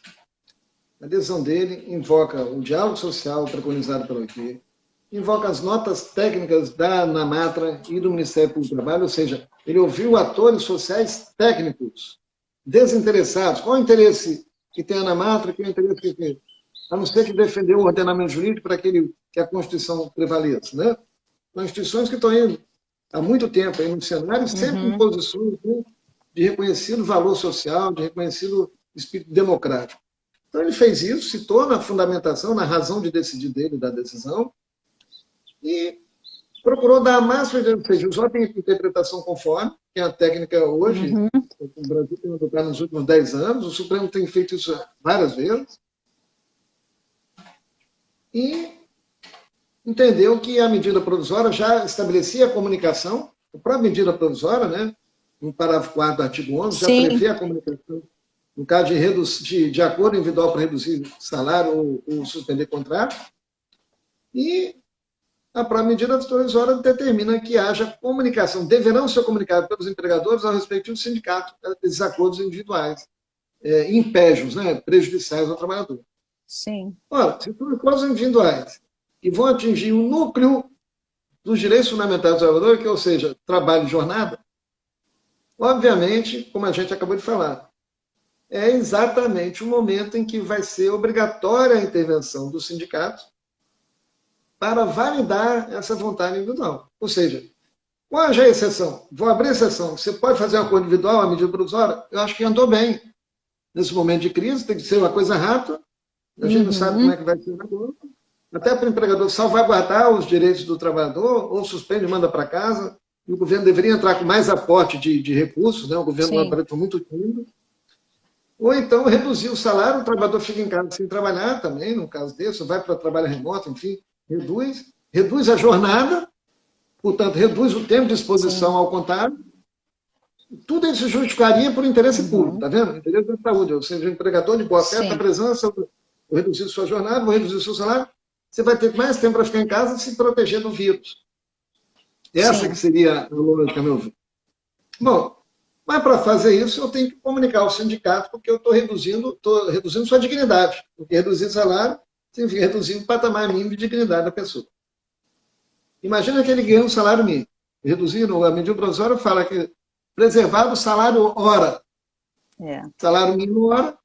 A adesão dele invoca o diálogo social preconizado pela OIT, invoca as notas técnicas da ANAMATRA e do Ministério Público do Trabalho, ou seja, ele ouviu atores sociais técnicos, desinteressados. Qual o interesse que tem a ANAMATRA, qual o interesse que tem? A não ser que defender o ordenamento jurídico para que a Constituição prevaleça, né? São instituições que estão indo há muito tempo aí no cenário, sempre em posições de reconhecido valor social, de reconhecido espírito democrático. Então ele fez isso, citou na fundamentação, na razão de decidir dele, da decisão, e procurou dar a máxima, ou seja, os ordens de interpretação conforme, que é a técnica hoje, o Brasil tem adotado nos últimos 10 anos, o Supremo tem feito isso várias vezes, e entendeu que a medida provisória já estabelecia a comunicação, a própria medida provisória, né, no parágrafo 4 do artigo 11, já prevê a comunicação, no caso de acordo individual para reduzir salário ou suspender contrato, e a própria medida provisória determina que haja comunicação, deverão ser comunicados pelos empregadores ao respectivo sindicato, esses acordos individuais, impégios, né, prejudiciais ao trabalhador. Sim. Ora, se são acordos individuais que vão atingir o núcleo dos direitos fundamentais do trabalhador, que, ou seja, trabalho e jornada, obviamente, como a gente acabou de falar, é exatamente o momento em que vai ser obrigatória a intervenção do sindicato para validar essa vontade individual. Ou seja, qual é a exceção? Vou abrir exceção. Você pode fazer um acordo individual, a medida provisória? Eu acho que andou bem. Nesse momento de crise, tem que ser uma coisa rápida. A gente não sabe como é que vai ser agora. Até para o empregador salvaguardar os direitos do trabalhador, ou suspende e manda para casa. E o governo deveria entrar com mais aporte de recursos, né? O governo apareceu muito tímido. Ou então reduzir o salário, o trabalhador fica em casa sem trabalhar também, no caso desse, vai para trabalho remoto, enfim, reduz a jornada, portanto, reduz o tempo de exposição ao contábil. Tudo isso justificaria por interesse público, tá vendo? Interesse da saúde, ou seja, o empregador de boa fé está presença, vou reduzir sua jornada, vou reduzir o seu salário, você vai ter mais tempo para ficar em casa e se proteger do vírus. Essa que seria a lógica, meu ver. Bom, mas para fazer isso eu tenho que comunicar ao sindicato, porque eu estou reduzindo sua dignidade. Porque reduzir salário significa reduzir o patamar mínimo de dignidade da pessoa. Imagina que ele ganha um salário mínimo. Reduzir, a medida provisória fala que preservado o salário hora. Salário mínimo hora,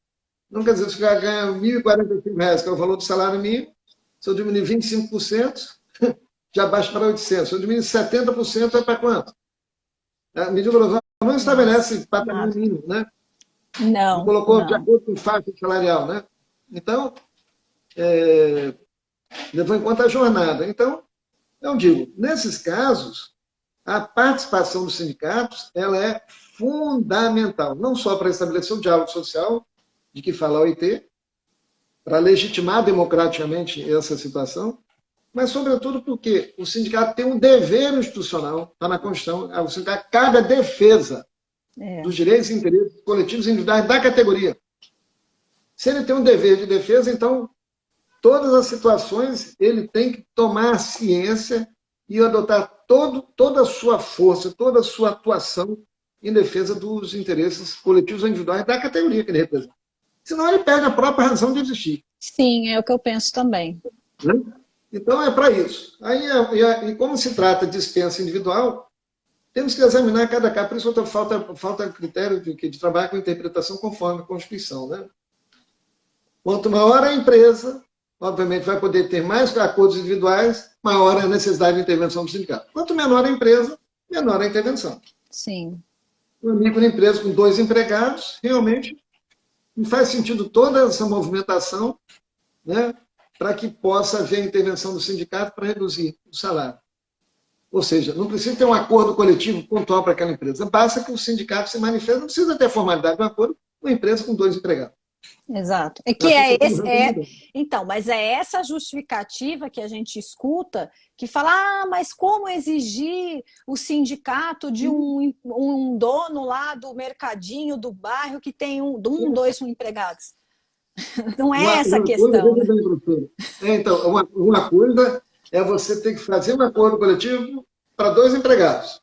não quer dizer que você ganha R$ 1.045, que é o valor do salário mínimo. Se eu diminuir 25%, já baixa para 800. Se eu diminuir 70%, vai para quanto? A medida provisória não estabelece patamar mínimo, né? Não. Colocou de acordo com faixa salarial, né? Então, levou em conta a jornada. Então, eu digo, nesses casos, a participação dos sindicatos ela é fundamental, não só para estabelecer o diálogo social, de que fala a OIT, para legitimar democraticamente essa situação, mas, sobretudo, porque o sindicato tem um dever institucional, está na Constituição, o sindicato cabe a defesa dos direitos e interesses coletivos e individuais da categoria. Se ele tem um dever de defesa, então, todas as situações, ele tem que tomar ciência e adotar toda a sua força, toda a sua atuação em defesa dos interesses coletivos ou individuais da categoria que ele representa. Senão ele perde a própria razão de existir. Sim, é o que eu penso também. Né? Então é para isso. E como se trata de dispensa individual, temos que examinar cada caso. Por isso falta critério de trabalho com interpretação conforme a Constituição. Né? Quanto maior a empresa, obviamente, vai poder ter mais acordos individuais, maior é a necessidade de intervenção do sindicato. Quanto menor a empresa, menor a intervenção. Sim. Uma microempresa com 2 empregados, realmente não faz sentido toda essa movimentação, né, para que possa haver a intervenção do sindicato para reduzir o salário. Ou seja, não precisa ter um acordo coletivo pontual para aquela empresa. Basta que o sindicato se manifeste, não precisa ter formalidade de um acordo com uma empresa com 2 empregados. Exato. Então, mas é essa justificativa que a gente escuta que fala, mas como exigir o sindicato de um dono lá do mercadinho, do bairro, que tem 2 empregados? Não é essa a questão. Né? Então, uma coisa é você ter que fazer um acordo coletivo para 2 empregados.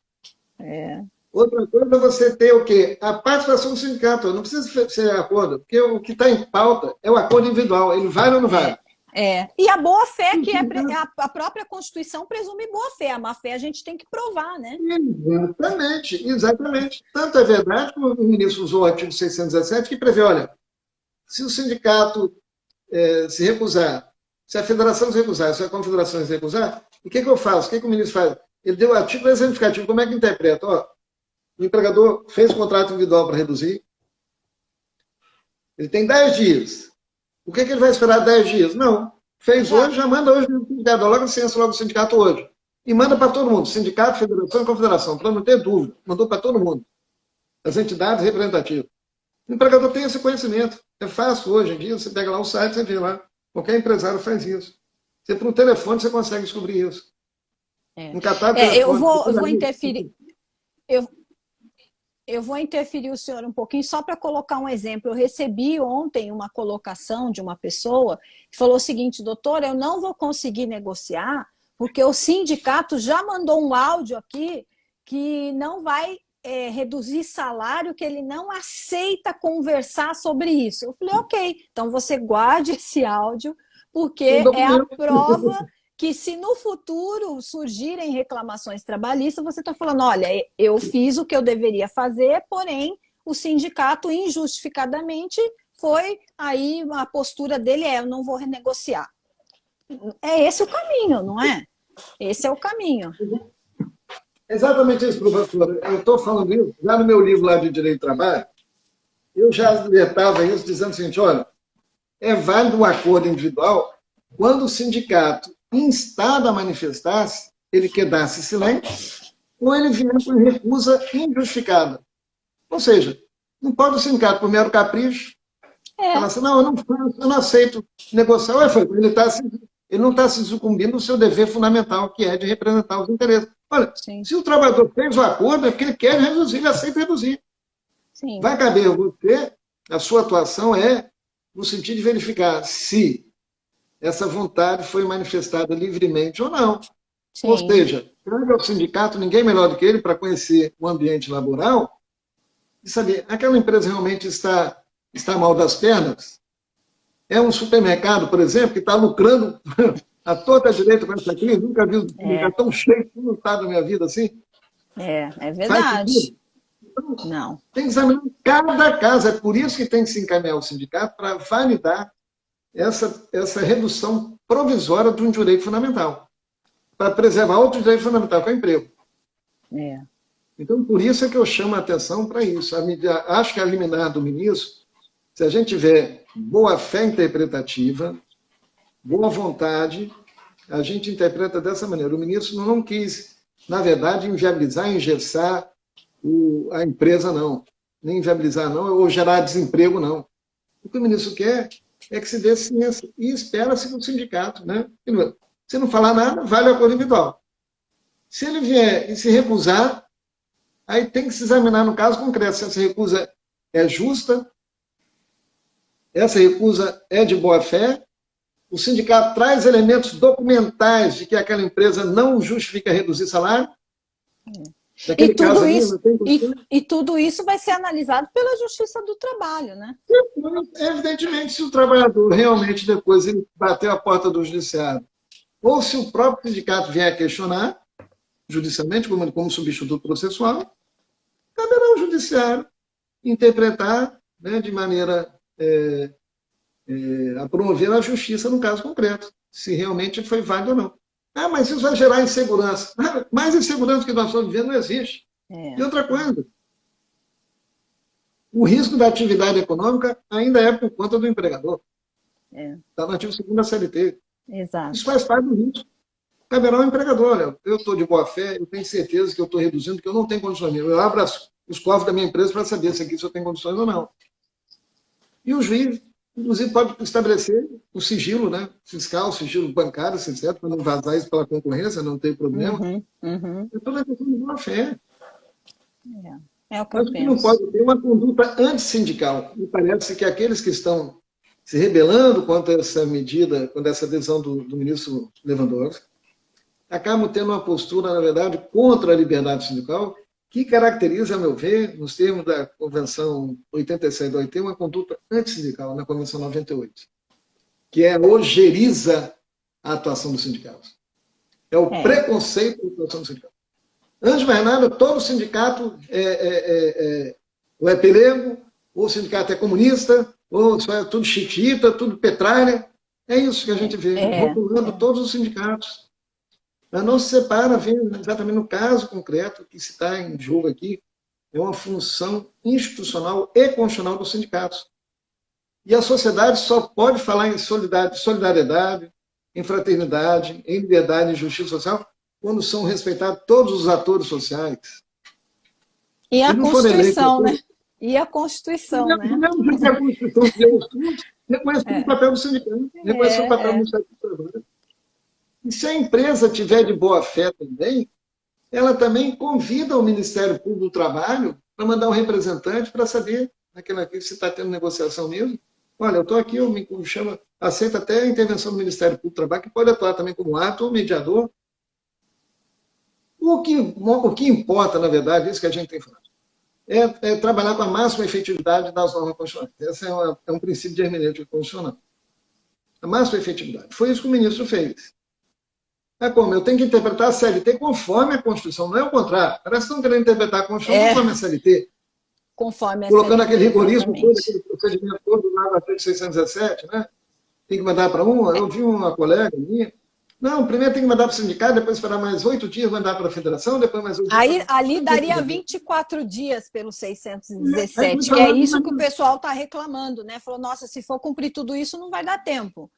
Outra coisa é você ter o quê? A participação do sindicato. Não precisa ser acordo, porque o que está em pauta é o acordo individual. Ele vale ou não vale? E a boa-fé, que a própria Constituição presume boa-fé. A má-fé a gente tem que provar, né? Exatamente. Tanto é verdade que o ministro usou o artigo 617, que prevê, olha, se o sindicato se recusar, se a federação se recusar, se a confederação se recusar, o que eu faço? O que o ministro faz? Ele deu o artigo exemplificativo. Como é que interpreta? O empregador fez contrato individual para reduzir. Ele tem 10 dias. O que ele vai esperar 10 dias? Não. Fez hoje, já manda hoje no sindicato. Logo licença, logo o sindicato hoje. E manda para todo mundo. Sindicato, federação e confederação. Para não ter dúvida. Mandou para todo mundo. As entidades representativas. O empregador tem esse conhecimento. É fácil hoje em dia. Você pega lá o site, você vê lá. Qualquer empresário faz isso. Você, por um telefone, você consegue descobrir isso. Um catálogo eu vou interferir. Eu vou interferir o senhor um pouquinho só para colocar um exemplo. Eu recebi ontem uma colocação de uma pessoa que falou o seguinte, doutor, eu não vou conseguir negociar porque o sindicato já mandou um áudio aqui que não vai reduzir salário, que ele não aceita conversar sobre isso. Eu falei, ok, então você guarde esse áudio, porque é a prova que se no futuro surgirem reclamações trabalhistas, você está falando, olha, eu fiz o que eu deveria fazer, porém o sindicato injustificadamente foi, aí a postura dele eu não vou renegociar. É esse o caminho, não é? Esse é o caminho. Exatamente isso, professor. Eu estou falando isso, já no meu livro lá de Direito do Trabalho, eu já alertava isso, dizendo o seguinte, olha, é válido o acordo individual quando o sindicato instado a manifestar-se, ele quedasse silêncio, ou ele vier com recusa injustificada. Ou seja, não pode o sindicato, por mero capricho, falar assim, não, eu não aceito negociar. Ele não está se sucumbindo ao seu dever fundamental, que é de representar os interesses. Olha, se o trabalhador fez o acordo, é porque ele quer reduzir, ele aceita reduzir. Sim. Vai caber a você, a sua atuação é no sentido de verificar se essa vontade foi manifestada livremente ou não. Sim. Ou seja, cabe ao sindicato, ninguém melhor do que ele para conhecer o ambiente laboral e saber, aquela empresa realmente está mal das pernas? É um supermercado, por exemplo, que está lucrando a torta direita com essa crise? Nunca vi um supermercado tão cheio como está na minha vida assim. É verdade. Então, não. Tem que examinar cada caso. É por isso que tem que se encaminhar ao sindicato para validar essa redução provisória de um direito fundamental, para preservar outro direito fundamental, que é o emprego. Então, por isso é que eu chamo a atenção para isso. Acho que a liminar do ministro, se a gente tiver boa fé interpretativa, boa vontade, a gente interpreta dessa maneira. O ministro não quis, na verdade, inviabilizar, engessar a empresa, não. Nem inviabilizar, não, ou gerar desemprego, não. O que o ministro quer é que se dê ciência e espera-se do sindicato, né? Se não falar nada, vale o acordo individual. Se ele vier e se recusar, aí tem que se examinar no caso concreto se essa recusa é justa, essa recusa é de boa fé, o sindicato traz elementos documentais de que aquela empresa não justifica reduzir salário. E tudo isso vai ser analisado pela Justiça do Trabalho, né? Evidentemente, se o trabalhador realmente depois ele bateu a porta do judiciário, ou se o próprio sindicato vier a questionar, judicialmente, como substituto processual, caberá ao judiciário interpretar, né, de maneira a promover a justiça no caso concreto, se realmente foi válido ou não. Ah, mas isso vai gerar insegurança. Mais insegurança que nós estamos vivendo não existe. E outra coisa, o risco da atividade econômica ainda é por conta do empregador. Está no artigo 2º da CLT. Exato. Isso faz parte do risco. Caberá ao empregador. Olha, eu estou de boa fé, eu tenho certeza que eu estou reduzindo, porque eu não tenho condições mesmo. Eu abro os cofres da minha empresa para saber se aqui se eu tenho condições ou não. E o juiz, inclusive, pode estabelecer o sigilo, né, fiscal, o sigilo bancário, assim, certo, para não vazar isso pela concorrência, não tem problema. É toda a questão de boa fé. É o que eu penso. Não pode ter uma conduta antissindical. Me parece que aqueles que estão se rebelando contra essa medida, contra essa decisão do ministro Lewandowski, acabam tendo uma postura, na verdade, contra a liberdade sindical, que caracteriza, a meu ver, nos termos da Convenção 87 da OIT, uma conduta antissindical na Convenção 98, que é ojeriza a atuação dos sindicatos. É o preconceito da atuação do sindicato. Antes de mais nada, todo sindicato ou é pelego, ou o sindicato é comunista, ou é tudo xiita, tudo petralha. É isso que a gente vê, rotulando todos os sindicatos. Mas não se separa, vê, exatamente no caso concreto que se está em jogo aqui, é uma função institucional e constitucional dos sindicatos. E a sociedade só pode falar em solidariedade, em fraternidade, em liberdade, em justiça social, quando são respeitados todos os atores sociais. E a Constituição, né? E a Constituição, né? Mesmo que a Constituição reconhece o papel do sindicato, reconhece o papel do Ministério do Trabalho. E se a empresa tiver de boa fé também, ela também convida o Ministério Público do Trabalho para mandar um representante para saber naquela que se está tendo negociação mesmo. Olha, eu estou aqui, eu me chamo, aceito até a intervenção do Ministério Público do Trabalho, que pode atuar também como ato ou mediador. O que importa, na verdade, isso que a gente tem falado, é trabalhar com a máxima efetividade das normas constitucionais. Esse é um princípio de hermenêutica constitucional. A máxima efetividade. Foi isso que o ministro fez. É como? Eu tenho que interpretar a CLT conforme a Constituição, não é o contrário. Parece que estão querendo interpretar a Constituição conforme a CLT. Conforme a colocando CLT, aquele rigorismo exatamente. todo, aquele procedimento todo lá do artigo 617, né? Tem que mandar para um. Eu vi uma colega minha. Não, primeiro tem que mandar para o sindicato, depois esperar mais 8 dias, mandar para a federação, depois mais 8 dias. Ali daria 24 dias pelo 617, que é isso que o pessoal está reclamando, né? Falou, nossa, se for cumprir tudo isso, não vai dar tempo.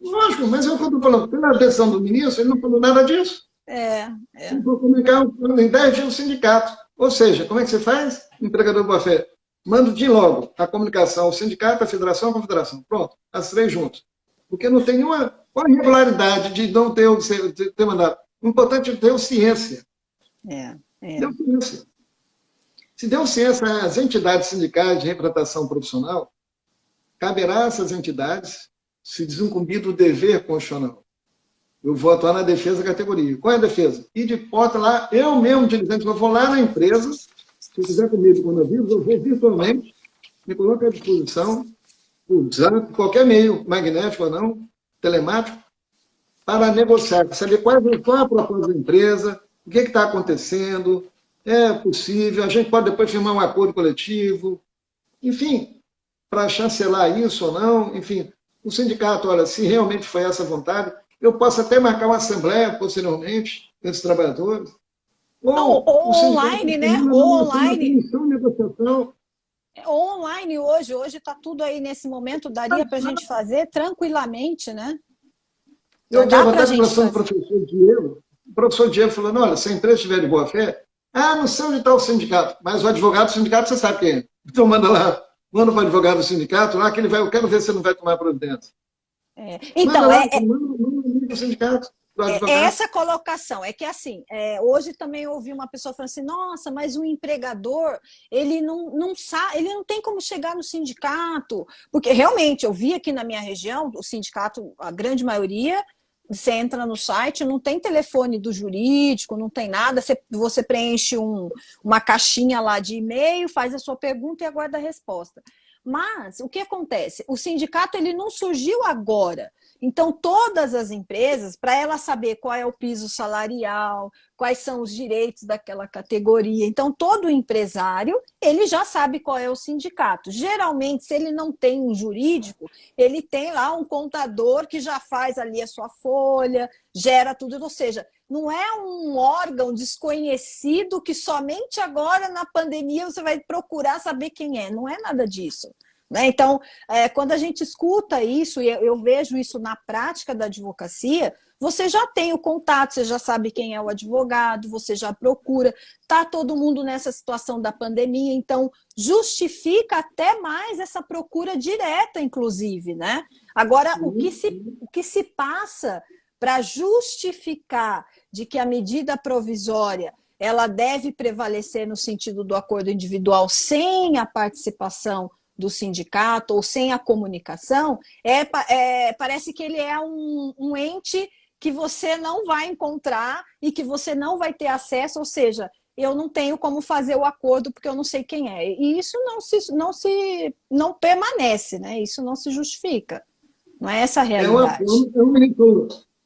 Lógico, mas eu estou falando, pela decisão do ministro, ele não falou nada disso. Ele foi comunicar em 10 dias o sindicato. Ou seja, como é que você faz? Empregador boa-fé. Manda de logo a comunicação ao sindicato, à federação, à confederação. Pronto, as 3 juntas. Porque não tem nenhuma irregularidade de não ter mandado. O importante é ter ciência. Deu ciência. Se deu ciência às entidades sindicais de representação profissional, caberá a essas entidades se desincumbir do dever constitucional. Eu vou atuar na defesa da categoria. Qual é a defesa? Ir de porta lá, eu mesmo, dirigente, eu vou lá na empresa, se quiser comigo quando eu vou virtualmente, me coloco à disposição, usando qualquer meio, magnético ou não, telemático, para negociar, saber qual é a proposta da empresa, o que está acontecendo, é possível, a gente pode depois firmar um acordo coletivo, enfim, para chancelar isso ou não, enfim, o sindicato, olha, se realmente foi essa vontade, eu posso até marcar uma assembleia posteriormente entre os trabalhadores. Ou online, né? Ou online. Negociação. Ou online hoje está tudo aí nesse momento, daria para a gente fazer tranquilamente, né? Eu tive até a conversação do professor Diego. O professor Diego falando, olha, se a empresa estiver de boa fé, não sei onde está o sindicato, mas o advogado do sindicato você sabe quem é. Então manda lá, manda para o advogado do sindicato lá, que ele vai, eu quero ver se ele não vai tomar providência. Então, manda o sindicato. Essa colocação, é que assim, hoje também eu ouvi uma pessoa falando assim, nossa, mas o empregador, ele não sabe, ele não tem como chegar no sindicato, porque realmente eu vi aqui na minha região, o sindicato, a grande maioria, você entra no site, não tem telefone do jurídico, não tem nada, você preenche uma caixinha lá de e-mail, faz a sua pergunta e aguarda a resposta. Mas o que acontece? O sindicato ele não surgiu agora. Então, todas as empresas, para ela saber qual é o piso salarial, quais são os direitos daquela categoria, então todo empresário, ele já sabe qual é o sindicato. Geralmente, se ele não tem um jurídico, ele tem lá um contador que já faz ali a sua folha, gera tudo, ou seja, não é um órgão desconhecido que somente agora na pandemia você vai procurar saber quem é, não é nada disso. Né? Então, quando a gente escuta isso, e eu vejo isso na prática da advocacia, você já tem o contato, você já sabe quem é o advogado, você já procura, está todo mundo nessa situação da pandemia, então justifica até mais essa procura direta, inclusive. Né? Agora, o que se passa para justificar de que a medida provisória ela deve prevalecer no sentido do acordo individual sem a participação do sindicato ou sem a comunicação, parece que ele é um ente que você não vai encontrar e que você não vai ter acesso, ou seja, eu não tenho como fazer o acordo porque eu não sei quem é. E isso não permanece, né? Isso não se justifica. Não é essa a realidade.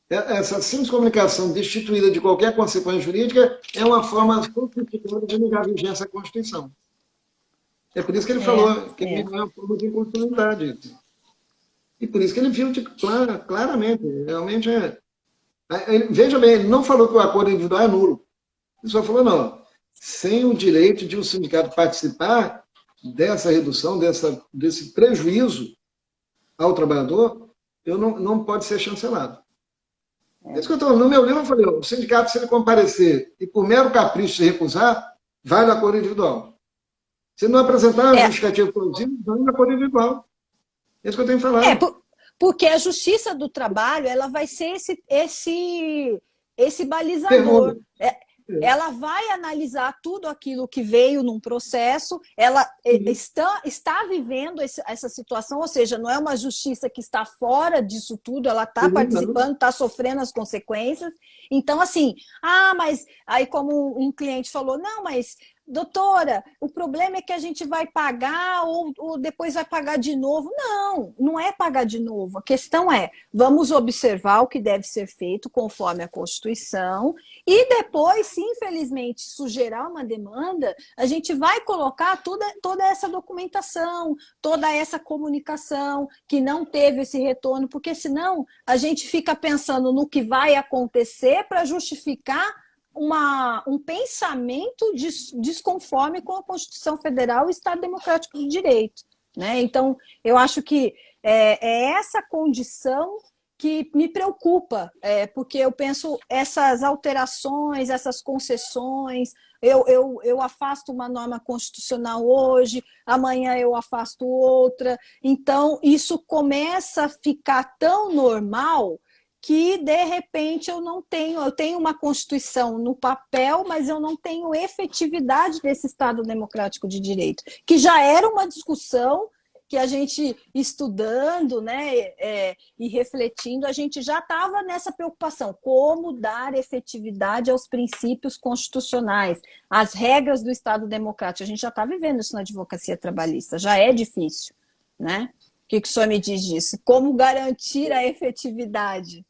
Essa simples comunicação destituída de qualquer consequência jurídica é uma forma sofisticada de negar a vigência da Constituição. É por isso que ele falou que não é uma forma de inconstitucionalidade. E por isso que ele viu claramente, realmente veja bem, ele não falou que o acordo individual é nulo. Ele só falou, não, sem o direito de um sindicato participar dessa redução, desse prejuízo ao trabalhador, não pode ser chancelado. É isso que eu estou falando. No meu livro eu falei, o sindicato, se ele comparecer e por mero capricho se recusar, vai no acordo individual. Se não apresentar a justificativa plausível, vai no acordo individual. É isso que eu tenho falado. Porque a Justiça do Trabalho ela vai ser esse balizador. Ela vai analisar tudo aquilo que veio num processo, ela está vivendo essa situação, ou seja, não é uma justiça que está fora disso tudo, ela está participando, está sofrendo as consequências. Então, assim, mas aí como um cliente falou, não, mas doutora, o problema é que a gente vai pagar ou depois vai pagar de novo. Não é pagar de novo. A questão é, vamos observar o que deve ser feito conforme a Constituição e depois, se infelizmente isso gerar uma demanda, a gente vai colocar toda essa documentação, toda essa comunicação que não teve esse retorno, porque senão a gente fica pensando no que vai acontecer para justificar um pensamento desconforme com a Constituição Federal e o Estado Democrático de Direito. Né? Então, eu acho que é essa condição que me preocupa, porque eu penso essas alterações, essas concessões, eu afasto uma norma constitucional hoje, amanhã eu afasto outra, então isso começa a ficar tão normal que, de repente, eu tenho uma Constituição no papel, mas eu não tenho efetividade desse Estado Democrático de Direito, que já era uma discussão que a gente, estudando, né, e refletindo, a gente já estava nessa preocupação, como dar efetividade aos princípios constitucionais, às regras do Estado Democrático. A gente já está vivendo isso na advocacia trabalhista, já é difícil. Né? O que o senhor me diz disso? Como garantir a efetividade?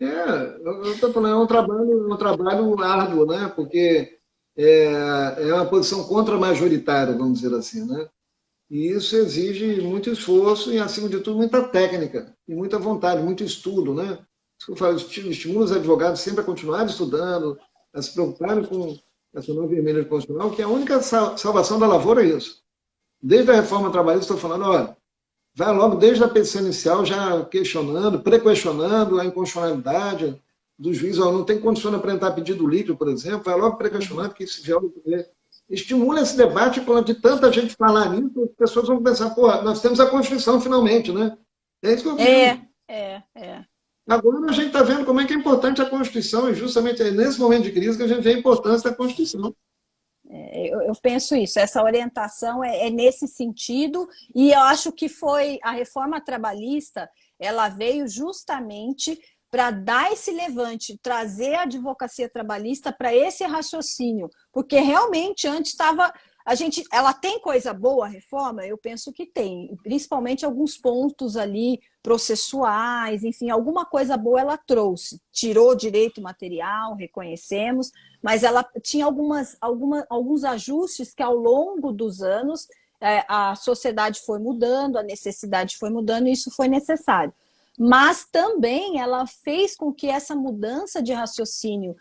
Eu estou falando, é um trabalho árduo, né? Porque é uma posição contra-majoritária, vamos dizer assim, né? E isso exige muito esforço e, acima de tudo, muita técnica e muita vontade, muito estudo, né? Isso que eu falo, estimulo os advogados sempre a continuar estudando, a se preocuparem com essa nova vermelha constitucional, que a única salvação da lavoura é isso. Desde a reforma trabalhista, estou falando, olha, vai logo desde a petição inicial já questionando, pré-questionando a inconstitucionalidade do juiz. Não tem condição de apresentar pedido líquido, por exemplo, vai logo pré-questionando, porque isso viola o poder. Estimula esse debate, quando de tanta gente falar nisso, as pessoas vão pensar, nós temos a Constituição finalmente, né? É isso que eu digo. Agora a gente está vendo como é que é importante a Constituição, e justamente é nesse momento de crise que a gente vê a importância da Constituição. Eu penso isso, essa orientação é nesse sentido, e eu acho que a reforma trabalhista, ela veio justamente para dar esse levante, trazer a advocacia trabalhista para esse raciocínio, porque realmente antes ela tem coisa boa, a reforma? Eu penso que tem, principalmente alguns pontos ali processuais, enfim, alguma coisa boa ela trouxe. Tirou direito material, reconhecemos, mas ela tinha alguns ajustes que ao longo dos anos a sociedade foi mudando, a necessidade foi mudando e isso foi necessário. Mas também ela fez com que essa mudança de raciocínio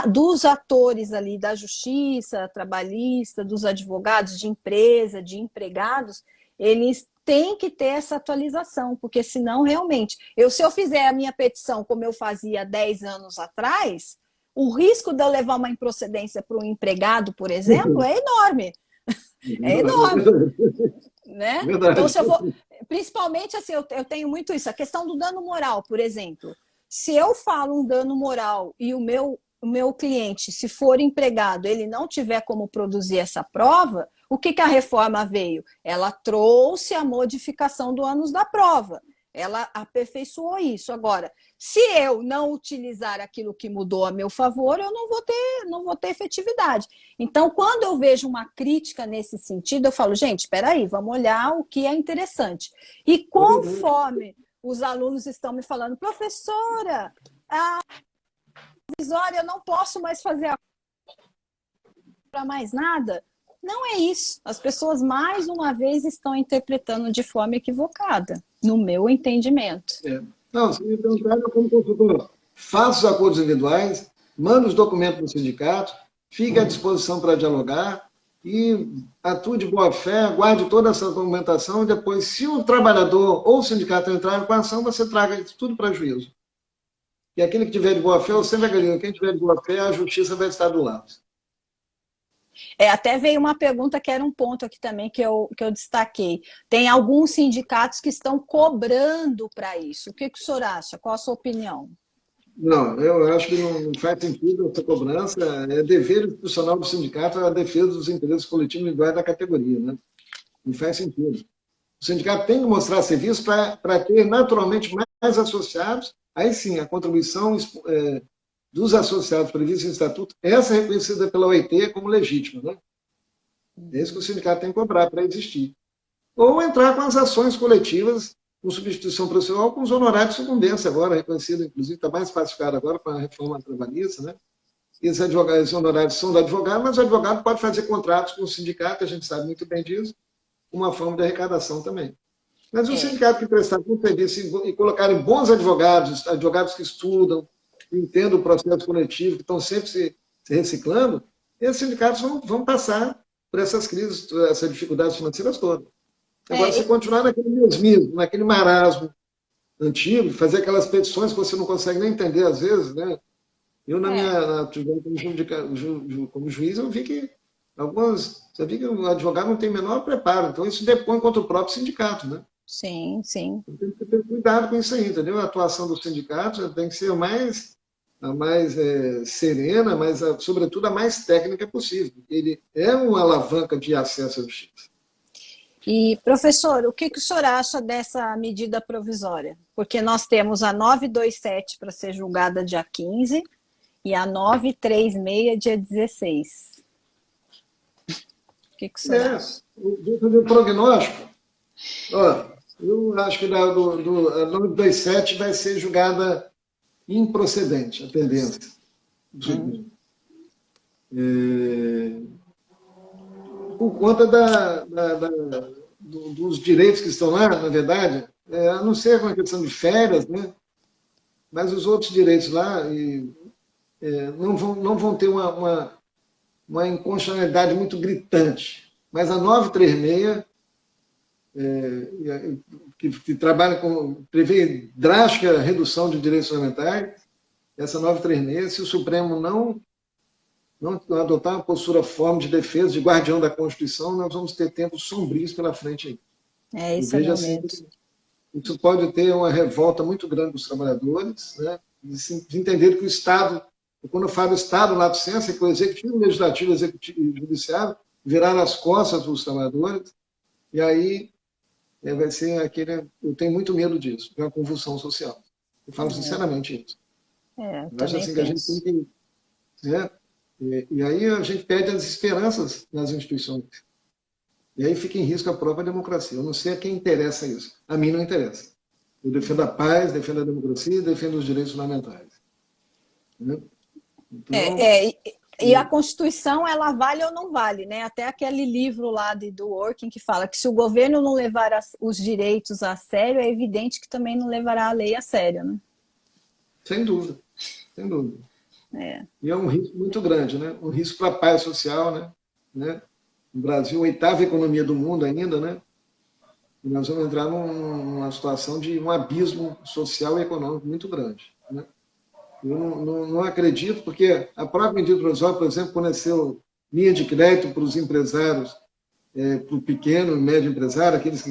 dos atores ali da justiça trabalhista, dos advogados de empresa, de empregados, eles têm que ter essa atualização, porque senão realmente, se eu fizer a minha petição como eu fazia 10 anos atrás, o risco de eu levar uma improcedência para um empregado, por exemplo, é enorme. É enorme. Né? Então, se eu for, principalmente assim, eu tenho muito isso, a questão do dano moral, por exemplo. Se eu falo um dano moral e o meu cliente, se for empregado, ele não tiver como produzir essa prova, o que a reforma veio? Ela trouxe a modificação do ônus da prova. Ela aperfeiçoou isso. Agora, se eu não utilizar aquilo que mudou a meu favor, eu não vou ter efetividade. Então, quando eu vejo uma crítica nesse sentido, eu falo, gente, espera aí, vamos olhar o que é interessante. E conforme os alunos estão me falando, professora, a provisória eu não posso mais fazer para mais nada, não é isso. As pessoas, mais uma vez, estão interpretando de forma equivocada, no meu entendimento. Não, se me perguntarem como consultor, faça os acordos individuais, manda os documentos do sindicato, fique à disposição para dialogar e atue de boa fé, guarde toda essa documentação e depois, se o trabalhador ou o sindicato entrar com a ação, você traga isso tudo para juízo. E aquele que tiver de boa fé, eu sempre acredito, quem tiver de boa fé, a justiça vai estar do lado. Até veio uma pergunta que era um ponto aqui também que eu destaquei. Tem alguns sindicatos que estão cobrando para isso. O que o senhor acha? Qual a sua opinião? Não, eu acho que não faz sentido essa cobrança. É dever institucional do sindicato a defesa dos interesses coletivos individuais da categoria, né? Não faz sentido. O sindicato tem que mostrar serviço para ter naturalmente mais associados. Aí sim, a contribuição dos associados previstos em estatuto, essa é reconhecida pela OIT como legítima, né? É isso que o sindicato tem que cobrar para existir. Ou entrar com as ações coletivas, com substituição processual, com os honorários de sucumbência agora, reconhecido, inclusive, está mais pacificado agora com a reforma trabalhista, né? Esses honorários são do advogado, mas o advogado pode fazer contratos com o sindicato, a gente sabe muito bem disso, uma forma de arrecadação também. Mas o sindicato que prestar bom serviço e colocarem bons advogados, advogados que estudam, que entendem o processo coletivo, que estão sempre se reciclando, esses sindicatos vão passar por essas crises, essas dificuldades financeiras todas. Agora, se continuar naquele mesmismo, naquele marasmo antigo, fazer aquelas petições que você não consegue nem entender às vezes, né? Eu, na minha atividade como juiz, eu vi que você vê que o advogado não tem o menor preparo, então isso depõe contra o próprio sindicato, né? Sim, sim. Tem que ter cuidado com isso aí, entendeu? A atuação do sindicato tem que ser a mais serena, mas, sobretudo, a mais técnica possível. Ele é uma alavanca de acesso à justiça. E, professor, o que o senhor acha dessa medida provisória? Porque nós temos a 927 para ser julgada dia 15 e a 936 dia 16. O que o senhor acha? Dentro do prognóstico, eu acho que a 927 vai ser julgada improcedente, a tendência. Por conta dos direitos que estão lá, na verdade, a não ser uma questão de férias, né? Mas os outros direitos lá não vão ter uma inconstitucionalidade muito gritante. Mas a 936, que trabalha prevê drástica redução de direitos fundamentais, essa 936, se o Supremo não adotar uma postura forte de defesa, de guardião da Constituição, nós vamos ter tempos sombrios pela frente aí. Isso é momento. Isso pode ter uma revolta muito grande dos trabalhadores, né? De entender que o Estado, quando eu falo Estado, lato sensu, é que o Executivo, Legislativo, Executivo e Judiciário viraram as costas dos trabalhadores, e aí vai ser aquele... Eu tenho muito medo disso, de uma convulsão social. Eu falo sinceramente isso. Eu acho assim que a gente tem que... E aí a gente perde as esperanças nas instituições. E aí fica em risco a própria democracia. Eu não sei a quem interessa isso. A mim não interessa. Eu defendo a paz, defendo a democracia e defendo os direitos fundamentais. Né? Então, E a Constituição, ela vale ou não vale, né? Até aquele livro lá do Working que fala que se o governo não levar os direitos a sério, é evidente que também não levará a lei a sério, né? sem dúvida, sem dúvida. É. E é um risco muito grande, né? Um risco para a paz social, né? O Brasil, a oitava economia do mundo ainda, né? E nós vamos entrar numa situação de um abismo social e econômico muito grande, né? Eu não acredito, porque a própria medida provisória, por exemplo, forneceu linha de crédito para os empresários, para o pequeno e médio empresário, aqueles que